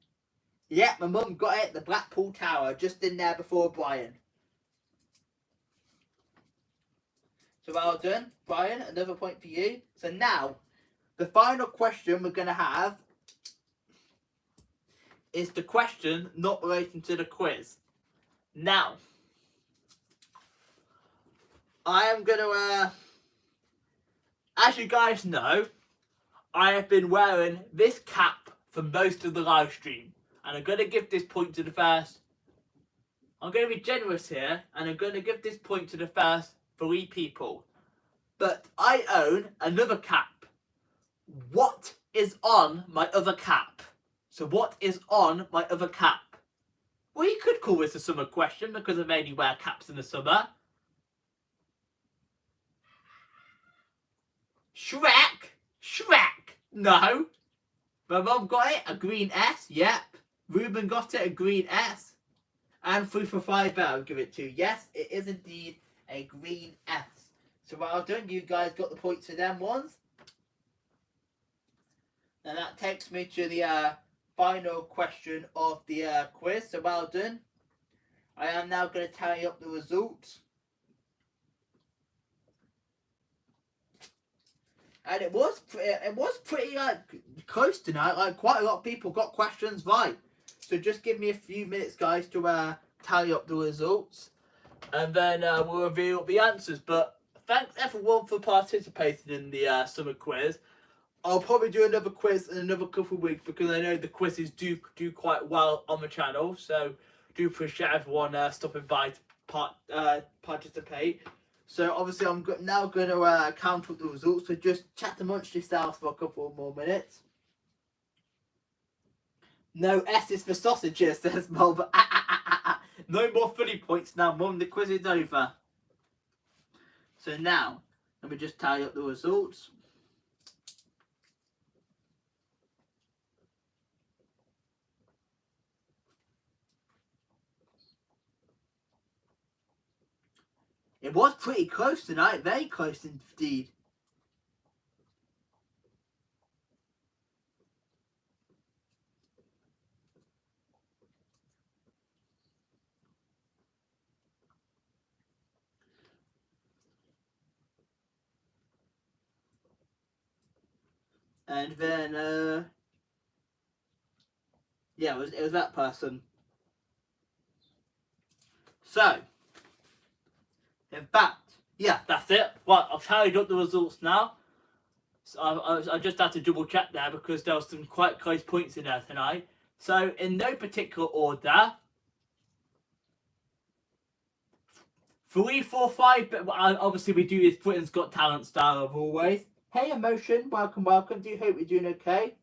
Yeah, my mum got it. The Blackpool Tower, just in there before Brian. So well done, Brian. Another point for you. So now, the final question we're going to have is the question not relating to the quiz. Now, I am going to, as you guys know, I have been wearing this cap for most of the live stream. And I'm going to give this point to the first, I'm going to be generous here, and I'm going to give this point to the first 3 people. But I own another cap. What is on my other cap? So what is on my other cap? Well, you could call this a summer question because I mainly wear caps in the summer. Shrek? No. My mum got it. A green S. Yep. Ruben got it, a green S. And 3 for 5 bet I'll give it to. Yes, it is indeed a green S. So well done, you guys got the points for them ones. And that takes me to the final question of the quiz. So well done. I am now going to tally up the results. And it was pretty like close tonight. Like quite a lot of people got questions right. So just give me a few minutes, guys, to tally up the results, and then we'll reveal the answers. But thanks everyone for participating in the summer quiz. I'll probably do another quiz in another couple of weeks because I know the quizzes do quite well on the channel. So do appreciate everyone stopping by to participate. So obviously I'm now going to count up the results. So just chat amongst yourselves for a couple more minutes. No S is for sausages, says Mum. But no more funny points now, Mum. The quiz is over. So now, let me just tally up the results. It was pretty close tonight, very close indeed. And then, yeah, it was that person. So, in fact, yeah, that's it. Right, I've tallied up the results now. So I just had to double check there because there was some quite close points in there tonight. So, in no particular order, 3, 4, 5. But obviously, we do this Britain's Got Talent style of always. Hey, Emotion, welcome, welcome. Do hope you're doing okay.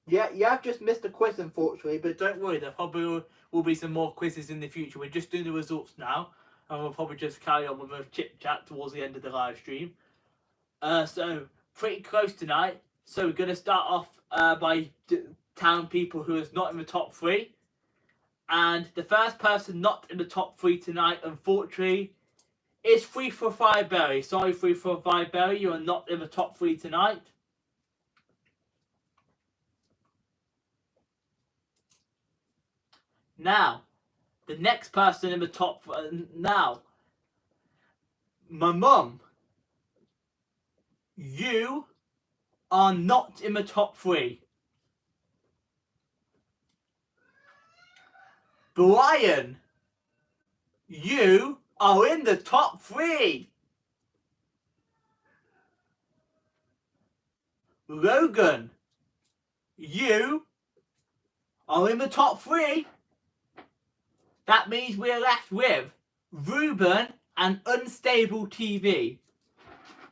Yeah, I've just missed a quiz, unfortunately, but don't worry, there probably will be some more quizzes in the future. We're just doing the results now, and we'll probably just carry on with a chit-chat towards the end of the live stream. So, pretty close tonight. So, we're going to start off by telling people who is not in the top 3. And the first person not in the top 3 tonight, unfortunately, is 3 for 5 Berry. Sorry, 3 for 5 Berry, you are not in the top 3 tonight. Now, the next person in the top... now, my mum, you are not in the top 3. Brian, you are in the top 3. Logan, you are in the top 3. That means we're left with Ruben and Unstable TV.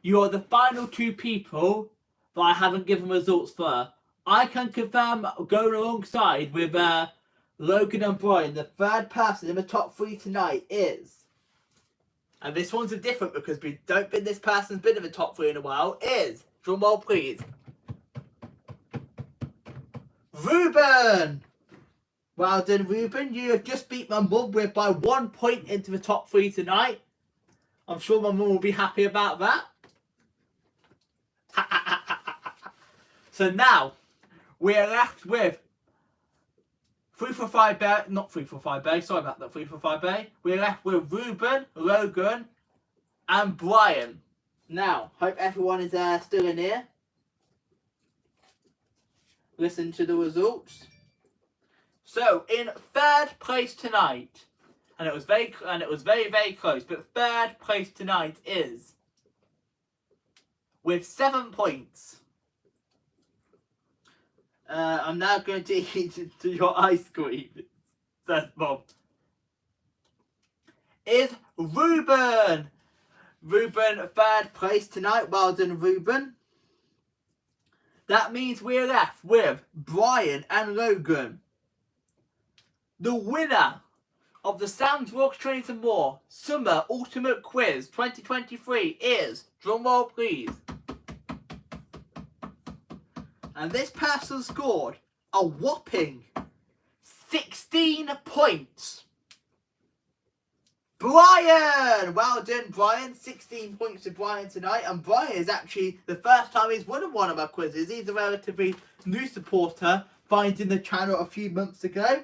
You are the final 2 people that I haven't given results for. I can confirm going alongside with Logan and Brian, the third person in the top 3 tonight is, and this one's a different because we don't think this person's been in the top 3 in a while, is, drum roll please, Ruben! Well done, Ruben. You have just beat my mum by 1 point into the top 3 tonight. I'm sure my mum will be happy about that. So now, we are left with 3 for 5 Bay, not 3 for 5 Bay, sorry about that, 3 for 5 Bay. We're left with Ruben, Logan, and Brian. Now, hope everyone is still in here. Listen to the results. So, in third place tonight, and it was very, very close, but third place tonight is, with 7 points. I'm now going to eat into your ice cream, says Bob. Is Ruben. Ruben, third place tonight. Well done, Ruben. That means we're left with Brian and Logan. The winner of the Sam's Walks, Trains and More Summer Ultimate Quiz 2023 is, drumroll please, and this person scored a whopping 16 points. Brian! Well done, Brian. 16 points to Brian tonight. And Brian is actually the first time he's won one of our quizzes. He's a relatively new supporter, finding the channel a few months ago.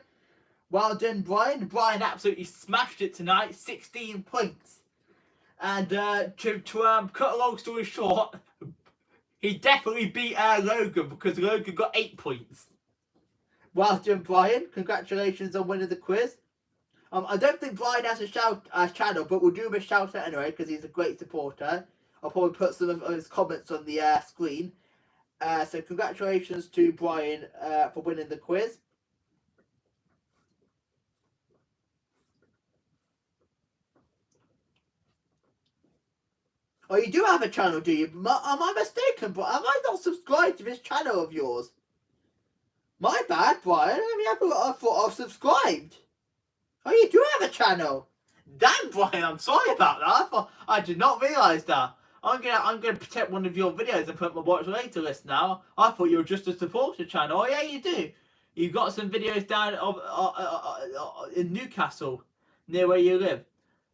Well done, Brian. Brian absolutely smashed it tonight. 16 points. And to cut a long story short, he definitely beat Logan because Logan got 8 points. Well done, Brian. Congratulations on winning the quiz. I don't think Brian has a channel, but we'll do him a shout out anyway because he's a great supporter. I'll probably put some of his comments on the screen. So congratulations to Brian for winning the quiz. Oh, you do have a channel, do you? Am I mistaken? But am I not subscribed to this channel of yours? My bad, Brian. Let me have a look. I thought I was subscribed. Oh, you do have a channel. Damn, Brian, I'm sorry about that. I did not realise that. I'm gonna protect one of your videos and put my watch later list now. I thought you were just a supporter channel. Oh yeah, you do. You've got some videos down in Newcastle, near where you live.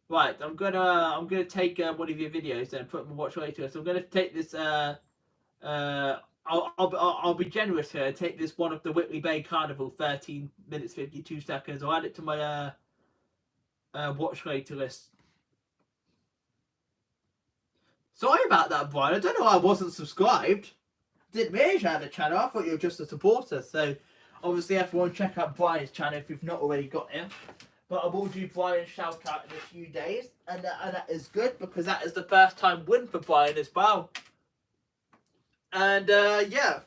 Right, I'm gonna take one of your videos and put my watch later. So I'm gonna take this. I'll be generous here and take this one of the Whitley Bay Carnival, 13 minutes 52 seconds. I'll add it to my watch later list. Sorry about that, Brian. I don't know why I wasn't subscribed. Didn't realize you had a channel. I thought you were just a supporter. So obviously everyone check out Brian's channel if you've not already got him. But I will do Brian's shout out in a few days, and that is good because that is the first time win for Brian as well. And yeah,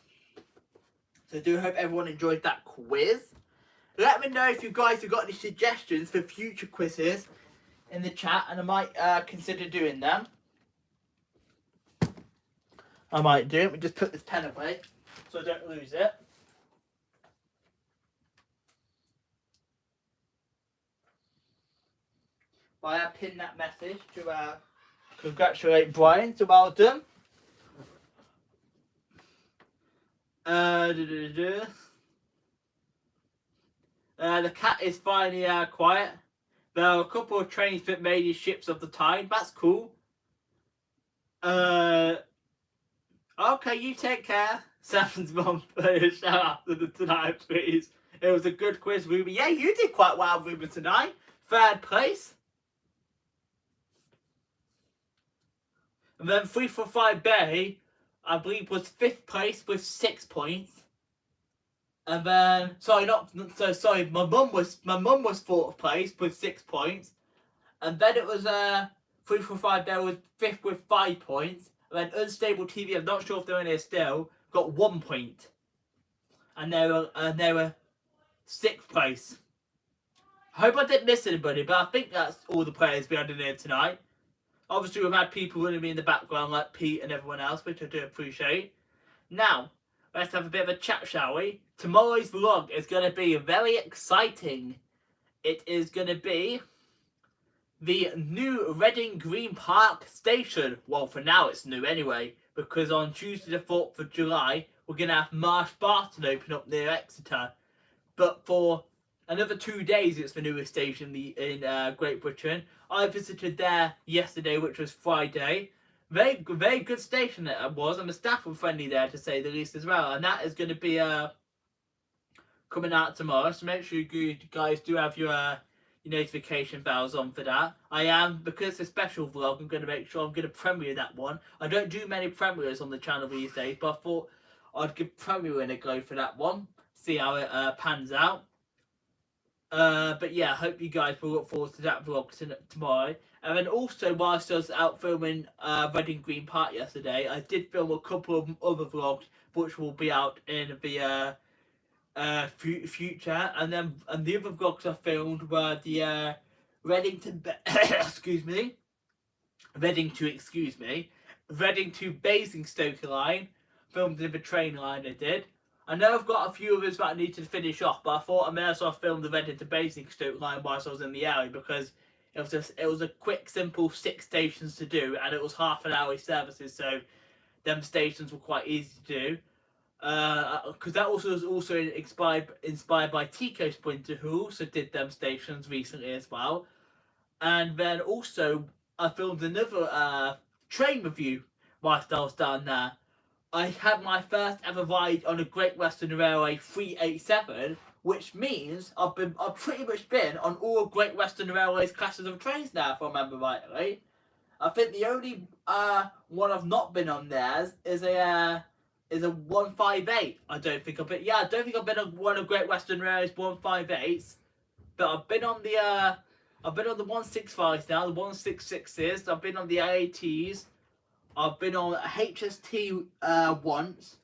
so I do hope everyone enjoyed that quiz. Let me know if you guys have got any suggestions for future quizzes in the chat, and I might consider doing them. I might do it. We just put this pen away so I don't lose it. I have pinned that message to congratulate Brian. So well done. The cat is finally quiet. There are a couple of trains that made his ships of the tide. That's cool. Okay, you take care. Sam's mum put a shout out to the tonight, please. It was a good quiz, Ruby. Yeah, you did quite well, Ruby, tonight. Third place. And then 345 Bay, I believe, was 5th place with 6 points. And then sorry, my mum was 4th place with 6 points. And then it was 345 Bay was 5th with 5 points. And then Unstable TV, I'm not sure if they're in here still, got 1 point. And they were 6th place. I hope I didn't miss anybody, but I think that's all the players we had in here tonight. Obviously, we've had people running me in the background like Pete and everyone else, which I do appreciate. Now, let's have a bit of a chat, shall we? Tomorrow's vlog is going to be very exciting. It is going to be the new Reading Green Park station. Well, for now it's new anyway, because on Tuesday the 4th of July, we're going to have Marsh Barton open up near Exeter. But for another 2 days, it's the newest station in Great Britain. I visited there yesterday, which was Friday. Very good station it was, and the staff were friendly there, to say the least, as well. And that is going to be coming out tomorrow, so make sure you guys do have your notification bells on for that. Because it's a special vlog, I'm going to make sure I'm going to premiere that one. I don't do many premieres on the channel these days, but I thought I'd give premiering a go for that one, see how it pans out. But yeah, I hope you guys will look forward to that vlog tomorrow. And then also, whilst I was out filming Reading Green Park yesterday, I did film a couple of other vlogs which will be out in the future. And the other vlogs I filmed were the Reading to Basingstoke line, filmed in the train line I did. I know I've got a few others that I need to finish off, but I thought I may as well film the Reading to Basingstoke line whilst I was in the area, because it was a quick, simple 6 stations to do, and it was half an hour services, so them stations were quite easy to do. because that also was also inspired by Tico Splinter, who also did them stations recently as well. And then also I filmed another train review whilst I was down there. I had my first ever ride on a Great Western Railway 387, which means I've pretty much been on all Great Western Railway's classes of trains now, if I remember rightly. I think the only one I've not been on theirs is a 158. I don't think I've been. Yeah, I don't think I've been on one of Great Western Railway's 158s, but I've been on the 165s now, the 166s. I've been on the AATs. I've been on HST once,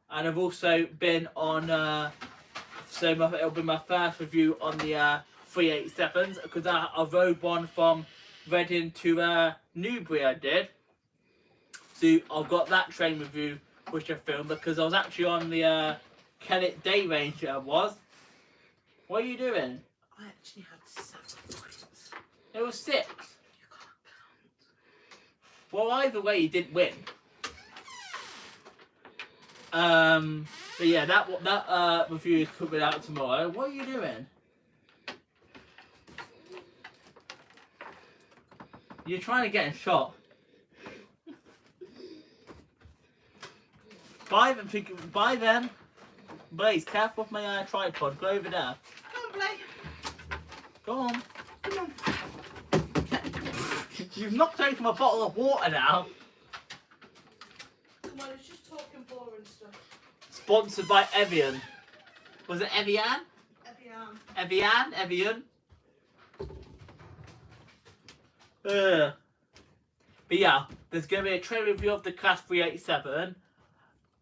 and I've also been on. It'll be my first review on the 387s because I rode one from Reading to Newbury. I did. So I've got that train review which I filmed because I was actually on the Kennet Day Ranger. I was. What are you doing? I actually had 7 points. It was 6. You can't count. Well, either way, you didn't win. But yeah, that review is coming out tomorrow. What are you doing? You're trying to get in shot. Buy them. Blaze, careful with my tripod. Go over there. Come on, Blake. Go on. Come on. You've knocked over my bottle of water now. Come on, it's just talking boring stuff. Sponsored by Evian. Was it Evian? Evian. Evian? But yeah, there's going to be a train review of the Class 387.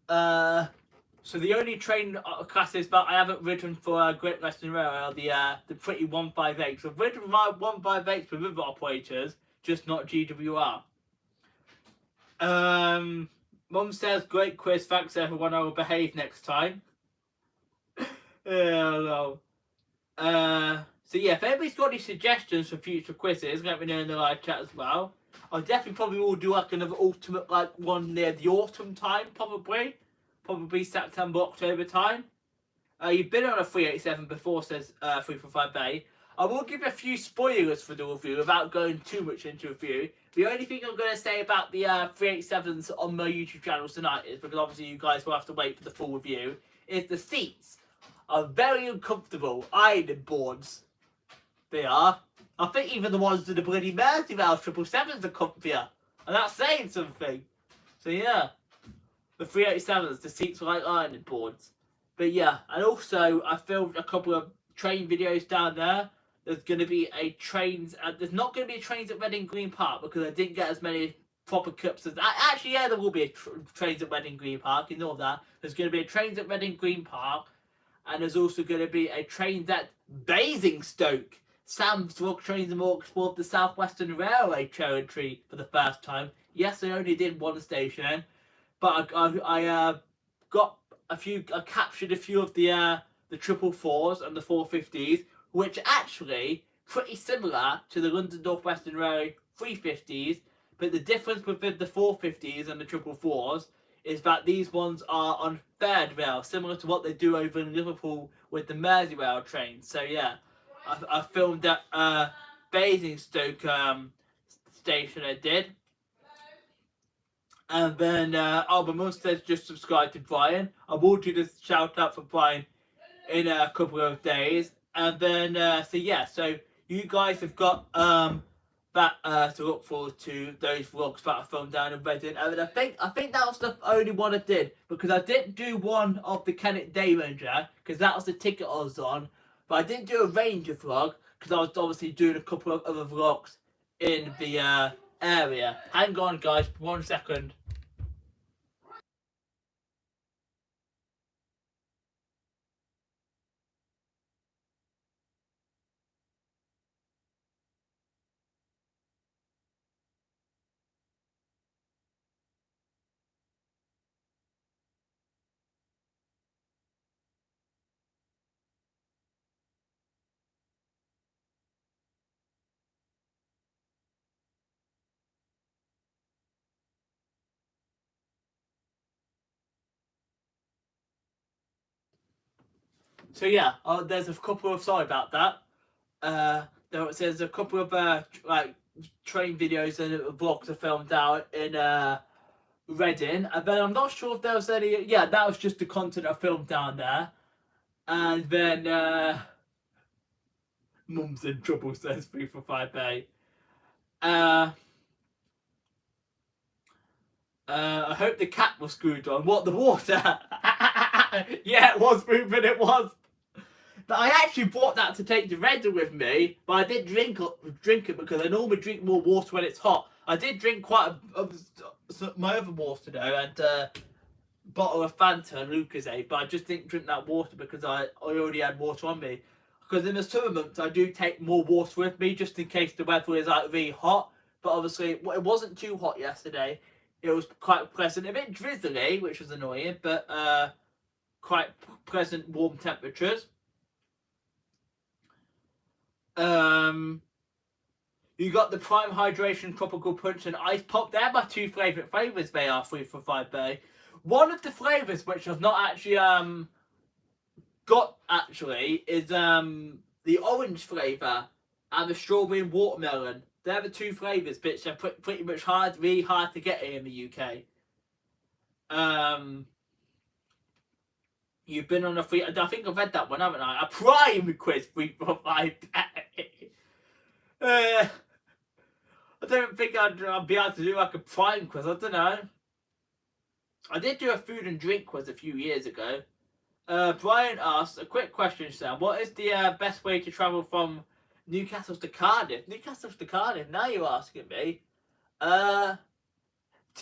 So the only train classes that I haven't ridden for Great Western Railway are the pretty 158. So I've ridden my 158 for river operators, just not GWR. Mum says, great quiz, thanks everyone, I will behave next time. No. So yeah, if anybody's got any suggestions for future quizzes, let me know in the live chat as well. I definitely probably will do like another ultimate one near the autumn time, probably September, October time. You've been on a 387 before, says 345A. I will give a few spoilers for the review without going too much into review. The only thing I'm going to say about the 387s on my YouTube channel tonight is, because obviously you guys will have to wait for the full review, is the seats are very uncomfortable. Ironing boards. They are. I think even the ones in the bloody Merseyrail 777s are comfier. And that's saying something. So yeah. The 387s, the seats were like ironing boards. But yeah, and also I filmed a couple of train videos down there. There's going to be a trains. There's not going to be a trains at Reading Green Park because I didn't get as many proper clips as. Actually, yeah, there will be a trains at Reading Green Park. You know that. There's going to be a trains at Reading Green Park, and there's also going to be a trains at Basingstoke. Sam's Vlog Trains and More explored the South Western Railway territory for the first time. Yes, I only did one station, but I got a few. I captured a few of the 444s and the 450s. Which actually pretty similar to the London North Western Railway 350s, but the difference within the 450s and the 444s is that these ones are on third rail, similar to what they do over in Liverpool with the Merseyrail trains. So yeah, I filmed at Basingstoke station. I did, and then my mum says just subscribe to Brian. I will do this shout out for Brian in a couple of days. And then, so yeah, so you guys have got that to look forward to, those vlogs that I filmed down in Reading. And I think that was the only one I did, because I didn't do one of the Kennet Day Ranger, because that was the ticket I was on. But I didn't do a Ranger vlog, because I was obviously doing a couple of other vlogs in the area. Hang on, guys, 1 second. So yeah, there's a couple of, sorry about that. There's a couple of like train videos and vlogs are filmed out in Reading, and then I'm not sure if there was any. Yeah, that was just the content I filmed down there, and then Mum's in trouble, says 345A. I hope the cat was screwed on. What, the water? Yeah, it was moving, it was. But I actually brought that to take to Reading with me, but I did drink it because I normally drink more water when it's hot. I did drink quite my other water though, and bottle of Fanta and Lucozade, but I just didn't drink that water because I already had water on me. Because in the summer months, I do take more water with me just in case the weather is like really hot. But obviously, it wasn't too hot yesterday. It was quite pleasant, a bit drizzly, which was annoying, but quite pleasant, warm temperatures. You got the Prime Hydration Tropical Punch and Ice Pop. They're my two favourite flavours. They are 345A. One of the flavours which I've not actually got is the orange flavour and the strawberry and watermelon. They're the two flavours, which they're pretty much really hard to get here in the UK. You've been on a free. I think I've read that one, haven't I? A Prime quiz 345. I don't think I'd be able to do like a Prime quiz. I don't know. I did do a food and drink quiz a few years ago. Brian asks a quick question, Sam. What is the best way to travel from Newcastle to Cardiff? Newcastle to Cardiff? Now you're asking me. To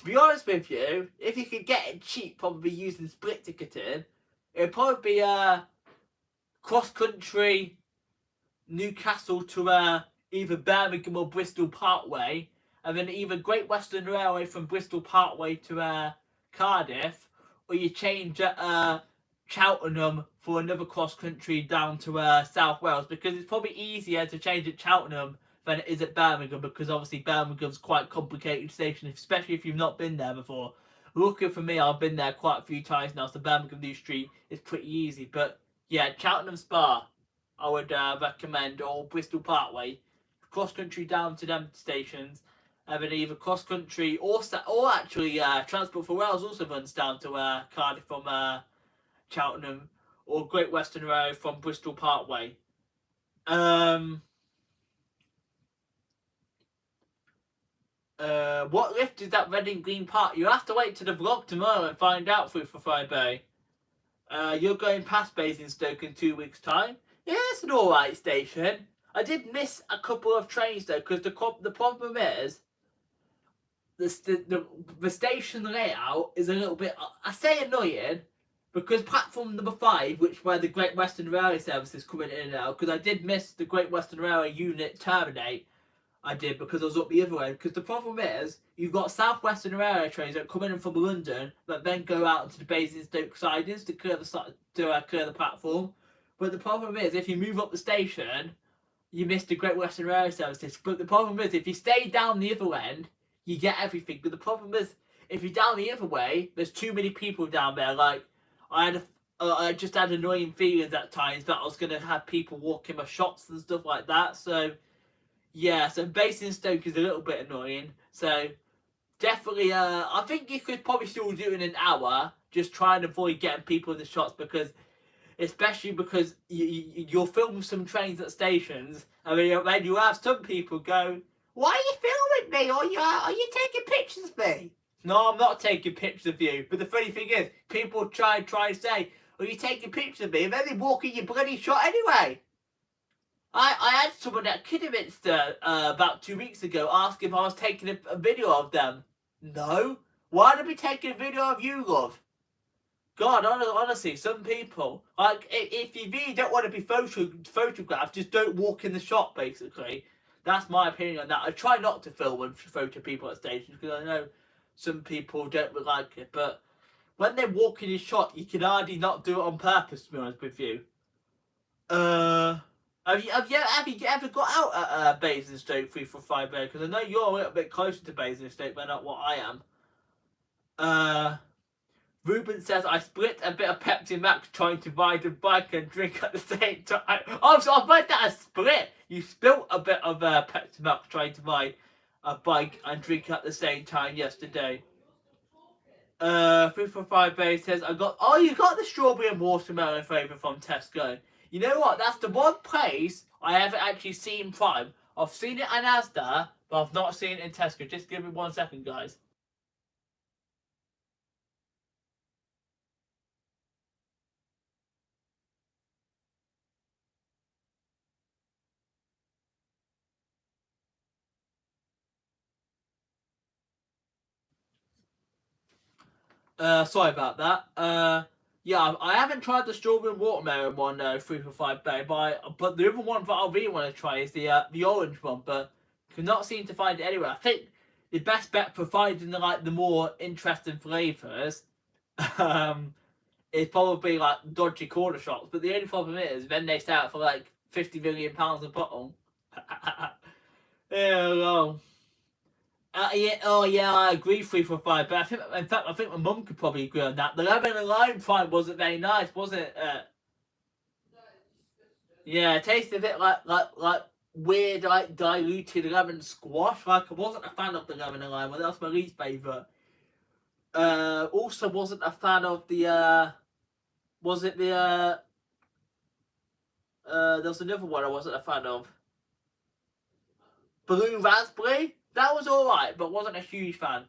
be honest with you, if you could get it cheap, probably using split ticketing, it'd probably be cross country Newcastle to either Birmingham or Bristol Parkway, and then either Great Western Railway from Bristol Parkway to Cardiff, or you change at Cheltenham for another cross country down to South Wales, because it's probably easier to change at Cheltenham than it is at Birmingham, because obviously Birmingham's quite a complicated station, especially if you've not been there before. Luckily for me, I've been there quite a few times now, so Birmingham New Street is pretty easy. But yeah, Cheltenham Spa, I would recommend, or Bristol Parkway, cross country down to them stations, and then either cross country or actually Transport for Wales also runs down to Cardiff from Cheltenham, or Great Western Railway from Bristol Parkway. What lift is that Reading Green Park? You'll have to wait to the vlog tomorrow and find out for Friday. You're going past Basingstoke in 2 weeks' time. Yeah, it's an alright station. I did miss a couple of trains though, because the problem is the station layout is a little bit, I say annoying, because platform number 5, where the Great Western Railway service is coming in and out, because I did miss the Great Western Railway unit terminate. I did, because I was up the other way. Because the problem is, you've got South Western Railway trains that come in from London, but then go out into the Basingstoke sidings to clear the platform. But the problem is, if you move up the station, you miss the Great Western Railway services. But the problem is, if you stay down the other end, you get everything. But the problem is, if you're down the other way, there's too many people down there. Like, I just had annoying feelings at times that I was going to have people walking my shops and stuff like that. So yeah, so Basingstoke is a little bit annoying. So definitely, I think you could probably still do it in an hour. Just try and avoid getting people in the shots, because, especially because you'll film some trains at stations, and then you have some people go, "Why are you filming me? Are you taking pictures of me?" No, I'm not taking pictures of you. But the funny thing is, people try and say, "Are you taking pictures of me?" And then they walk in your bloody shot anyway. I had someone at Kidderminster about 2 weeks ago ask if I was taking a video of them. No. Why would I be taking a video of you, love? God, honestly, some people, like, if you really don't want to be photographed, just don't walk in the shop, basically. That's my opinion on that. I try not to film and photo people at stations, because I know some people don't really like it. But when they walk in your shot, you can hardly not do it on purpose, to be honest with you. Have you ever got out at Basingstoke 345 there? Because I know you're a little bit closer to Basingstoke, but not what I am. Ruben says, I split a bit of Pepsi Max trying to ride a bike and drink at the same time. Oh, so I've made that a split. You spilt a bit of Pepsi Max trying to ride a bike and drink at the same time yesterday. 345 Bay says, oh, you got the strawberry and watermelon flavour from Tesco. You know what? That's the one place I haven't actually seen Prime. I've seen it in Asda, but I've not seen it in Tesco. Just give me 1 second, guys. Sorry about that. Yeah, I haven't tried the strawberry and watermelon one, 345 Bay, but the other one that I really want to try is the orange one, but cannot seem to find it anywhere. I think the best bet for finding the more interesting flavours, is probably like dodgy corner shops. But the only problem is then they sell it for like £50 million a bottle. Yeah, well. Yeah, I agree 345, but I think my mum could probably agree on that. The lemon and lime fry wasn't very nice, was it? Yeah, it tasted a bit like weird, like diluted lemon squash. Like I wasn't a fan of the lemon and lime. Well, that's my least favourite. Also wasn't a fan of the was it the there was another one I wasn't a fan of. Blue raspberry. That was alright, but wasn't a huge fan.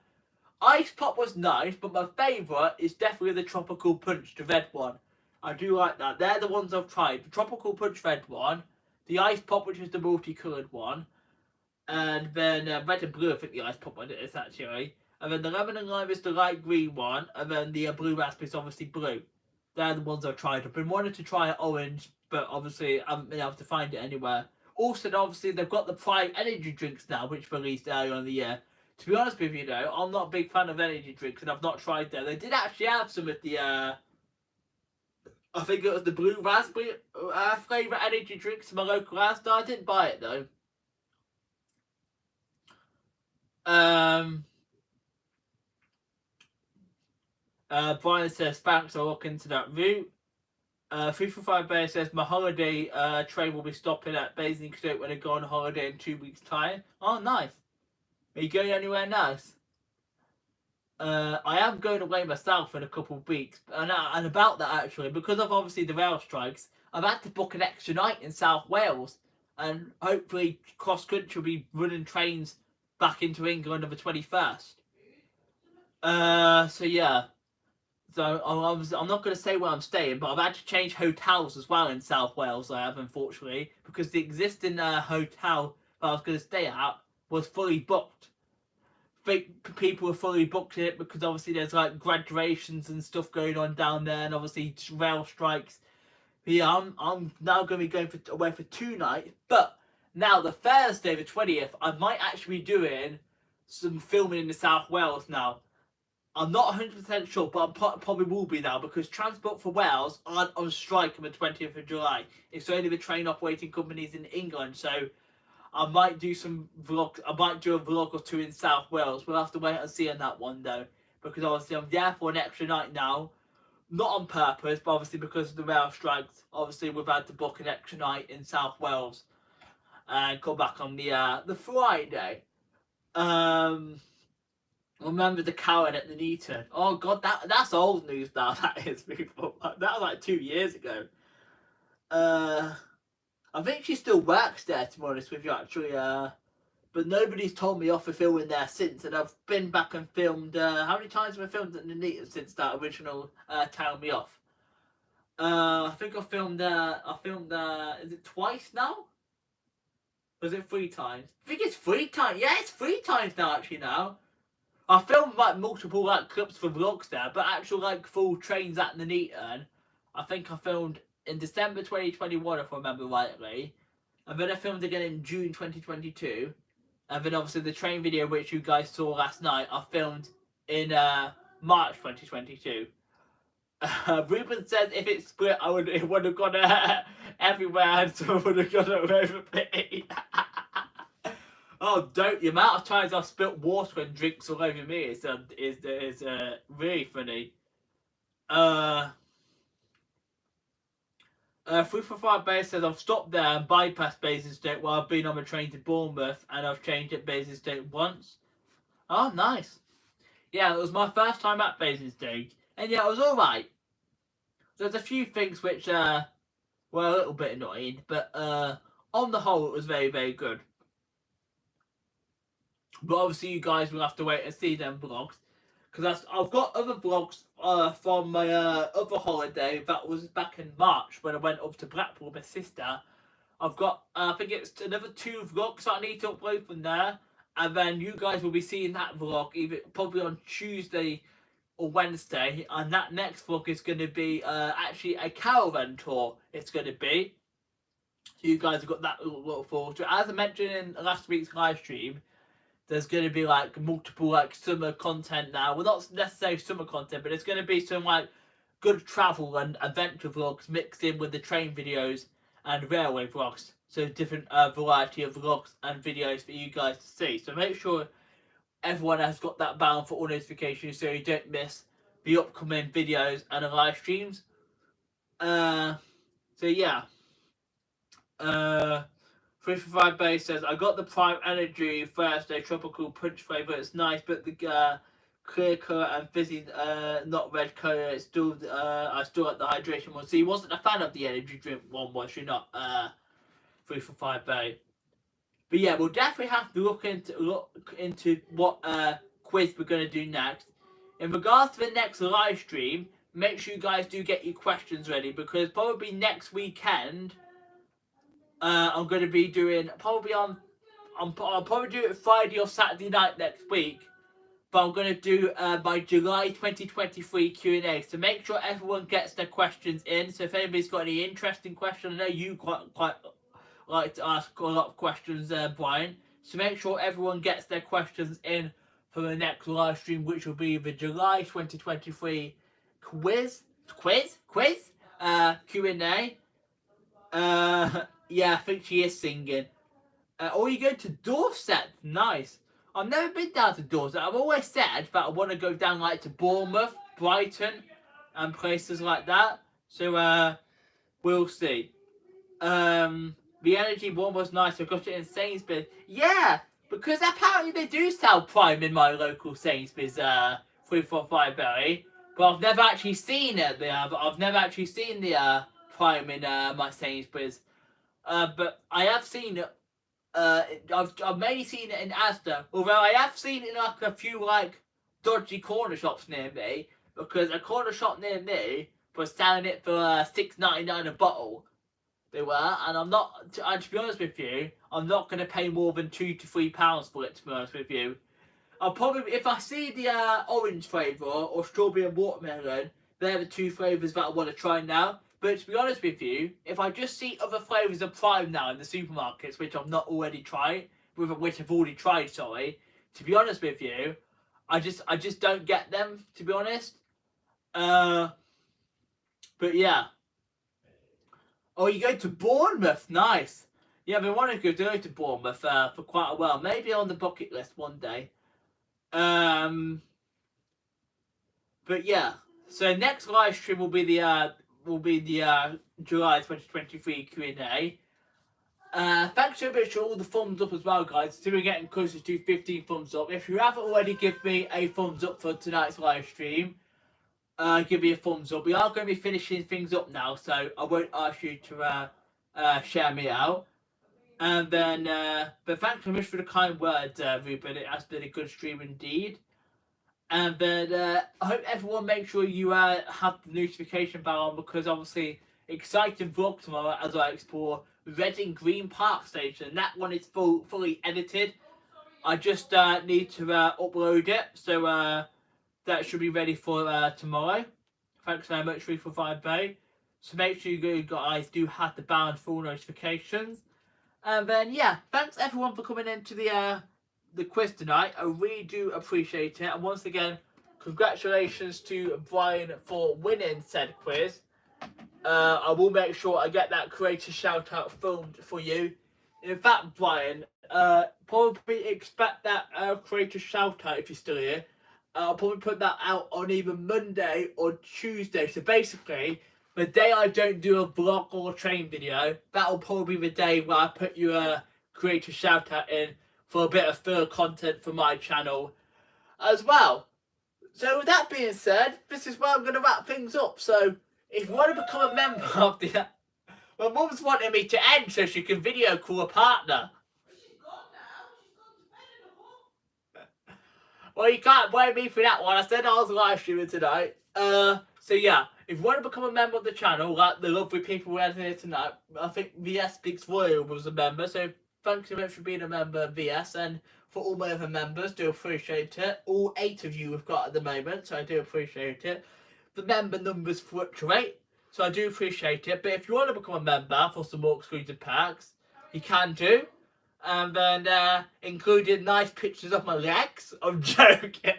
Ice Pop was nice, but my favourite is definitely the Tropical Punch, the red one. I do like that. They're the ones I've tried. The Tropical Punch red one, the Ice Pop, which is the multicoloured one, and then red and blue, I think the Ice Pop one is actually. And then the lemon and lime is the light green one, and then the blue raspberry is obviously blue. They're the ones I've tried. I've been wanting to try orange, but obviously I haven't been able to find it anywhere. Also, obviously, they've got the Prime energy drinks now, which released earlier in the year. To be honest with you, though, I'm not a big fan of energy drinks, and I've not tried them. They did actually have some of the, I think it was the blue raspberry flavour energy drinks in my local Asda. I didn't buy it, though. Brian says, thanks, I'll look into that route. 345 Bear says, my holiday train will be stopping at Basingstoke when I go on holiday in 2 weeks' time. Oh, nice. Are you going anywhere nice? I am going away myself in a couple of weeks. And about that, actually, because of obviously the rail strikes, I've had to book an extra night in South Wales. And hopefully cross country will be running trains back into England on the 21st. So yeah. So I'm not going to say where I'm staying, but I've had to change hotels as well in South Wales. I have, unfortunately, because the existing hotel that I was going to stay at was fully booked. People were fully booked in it because obviously there's like graduations and stuff going on down there, and obviously rail strikes. But yeah, I'm now going to be going away for 2 nights. But now the Thursday, the 20th, I might actually be doing some filming in the South Wales now. I'm not 100% sure, but I probably will be now because Transport for Wales aren't on strike on the 20th of July. It's only the train operating companies in England, so I might do some vlogs. I might do a vlog or 2 in South Wales. We'll have to wait and see on that one though, because obviously I'm there for an extra night now. Not on purpose, but obviously because of the rail strikes. Obviously we've had to book an extra night in South Wales and come back on the Friday. Remember the Karen at the Neaton? Oh god, that's old news now. That is, people. That was like 2 years ago. I think she still works there, to be honest with you, actually. But nobody's told me off for filming there since, and I've been back and filmed. How many times have I filmed at the Neaton since that original telling me off? I think I filmed. Is it twice now? Or is it 3 times? I think it's 3 times. Yeah, it's 3 times now. Actually, now. I filmed like multiple like clips for vlogs there, but actual like full trains at the Nuneaton, I think I filmed in December 2021 if I remember rightly, and then I filmed again in June 2022, and then obviously the train video which you guys saw last night I filmed in March 2022. Ruben says if it's split, it would have gone everywhere, and so it would have gone over me. Oh, don't! The amount of times I've spilt water and drinks all over me is really funny. 345 Bay says I've stopped there and bypassed Basingstoke while I've been on a train to Bournemouth and I've changed at Basingstoke once. Oh, nice. Yeah, it was my first time at Basingstoke, and yeah, it was alright. There's a few things which were a little bit annoying, but on the whole, it was very, very good. But obviously, you guys will have to wait and see them vlogs, because I've got other vlogs from my other holiday that was back in March when I went up to Blackpool with my sister. I've got I think it's another 2 vlogs that I need to upload from there, and then you guys will be seeing that vlog either probably on Tuesday or Wednesday, and that next vlog is going to be actually a caravan tour. It's going to be. So you guys have got that look forward to. As I mentioned in last week's live stream, there's going to be like multiple like summer content now. Well, not necessarily summer content, but it's going to be some like good travel and adventure vlogs mixed in with the train videos and railway vlogs. So different variety of vlogs and videos for you guys to see. So make sure everyone has got that bound for all notifications so you don't miss the upcoming videos and the live streams. So yeah. 345 Base says, I got the Prime Energy Thursday Tropical Punch flavour. It's nice, but the clear colour and fizzy, not red colour. It's still, I still like the hydration one. So he wasn't a fan of the energy drink one, was you not? 345 Bay. But yeah, we'll definitely have to look into what quiz we're going to do next. In regards to the next live stream, make sure you guys do get your questions ready, because probably next weekend I'm going to be doing I'll probably do it Friday or Saturday night next week, but I'm going to do my July 2023 Q&A. So make sure everyone gets their questions in. So if anybody's got any interesting questions, I know you quite like to ask a lot of questions, Brian. So make sure everyone gets their questions in for the next live stream, which will be the July 2023 Q&A. Yeah, I think she is singing. Or you go to Dorset. Nice. I've never been down to Dorset. I've always said that I want to go down like to Bournemouth, Brighton, and places like that. So we'll see. The energy one was nice. I got it in Sainsbury's. Yeah, because apparently they do sell Prime in my local Sainsbury's 345 Berry. But I've never actually seen it there. I've never actually seen the Prime in my Sainsbury's. But I have seen it. I've mainly seen it in Asda. Although I have seen it in like a few like dodgy corner shops near me, because a corner shop near me was selling it for $6.99 a bottle. They were, and I'm not. To be honest with you, I'm not going to pay more than £2 to £3 for it. To be honest with you, I'll probably, if I see the orange flavour or strawberry and watermelon, they're the 2 flavours that I want to try now. But to be honest with you, if I just see other flavours of Prime now in the supermarkets, which I've not already tried, which I've already tried, sorry, to be honest with you, I just don't get them, to be honest. But yeah. Oh, you go to Bournemouth, nice. Yeah, I've been wanting to go to Bournemouth for quite a while. Maybe on the bucket list one day. But yeah. So next live stream will be the July 2023 Q&A. Thanks so much for all the thumbs up as well, guys. So we're getting closer to 15 thumbs up. If you haven't already given me a thumbs up for tonight's live stream, give me a thumbs up. We are going to be finishing things up now, so I won't ask you to share me out. And then, but thanks so much for the kind words, Ruben. It has been a good stream indeed. And then I hope everyone make sure you have the notification bell on, because obviously exciting vlog tomorrow as I explore Reading Green Park Station. That one is fully edited. I just need to upload it, so that should be ready for tomorrow. Thanks very much, 345 Bay. So make sure you guys do have the bound full notifications. And then yeah, thanks everyone for coming into the quiz tonight. I really do appreciate it. And once again, congratulations to Brian for winning said quiz. I will make sure I get that creator shout out filmed for you. In fact, Brian, probably expect that creator shout out, if you're still here, I'll probably put that out on either Monday or Tuesday. So basically, the day I don't do a vlog or a train video, that'll probably be the day where I put you a creator shout out in for a bit of further content for my channel as well. So with that being said, this is where I'm going to wrap things up. So if you want to become a member of the... My mum's wanting me to end so she can video call a partner. She's gone now. She's gone to bed in a hole. Well, you can't blame me for that one. I said I was live streaming tonight. So yeah, if you want to become a member of the channel, like the lovely people we had here tonight, I think VS Speaks Royal was a member, so thanks so much for being a member of VS, and for all my other members, do appreciate it. All 8 of you we've got at the moment, so I do appreciate it. The member numbers fluctuate, so I do appreciate it. But if you want to become a member for some more exclusive packs, you can do. And then including nice pictures of my legs. I'm joking.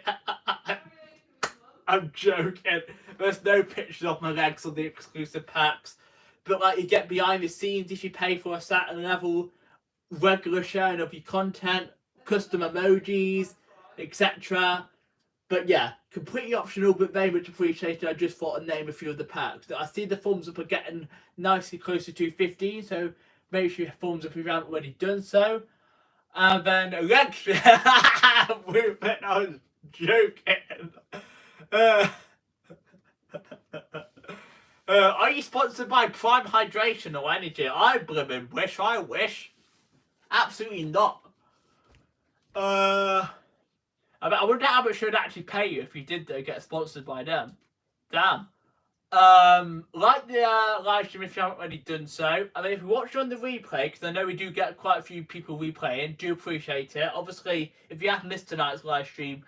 I'm joking. There's no pictures of my legs on the exclusive packs. But like, you get behind the scenes if you pay for a certain level, regular sharing of your content, custom emojis, etc. But yeah, completely optional, but very much appreciated. I just thought I'd name a few of the packs. I see the thumbs up are getting nicely closer to 15, so make sure you thumbs up if you haven't already done so. And then Alexa, I was joking. Are you sponsored by Prime Hydration or Energy? I blimmin' wish. I wish. Absolutely not. I wonder how much it would actually pay you if you did get sponsored by them. Damn. Like the live stream if you haven't already done so. I mean, if you watch on the replay, because I know we do get quite a few people replaying, do appreciate it. Obviously, if you haven't missed tonight's live stream,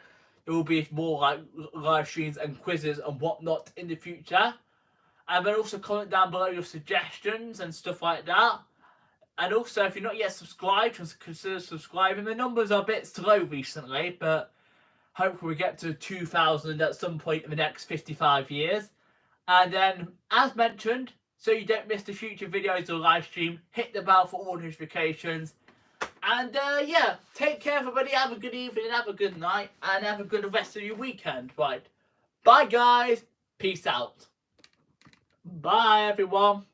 there will be more like live streams and quizzes and whatnot in the future. And then also comment down below your suggestions and stuff like that. And also, if you're not yet subscribed, consider subscribing. The numbers are a bit slow recently, but hopefully we get to 2,000 at some point in the next 55 years. And then, as mentioned, so you don't miss the future videos or live stream, hit the bell for all notifications. And yeah, take care everybody, have a good evening, have a good night, and have a good rest of your weekend. Right, bye guys, peace out. Bye everyone.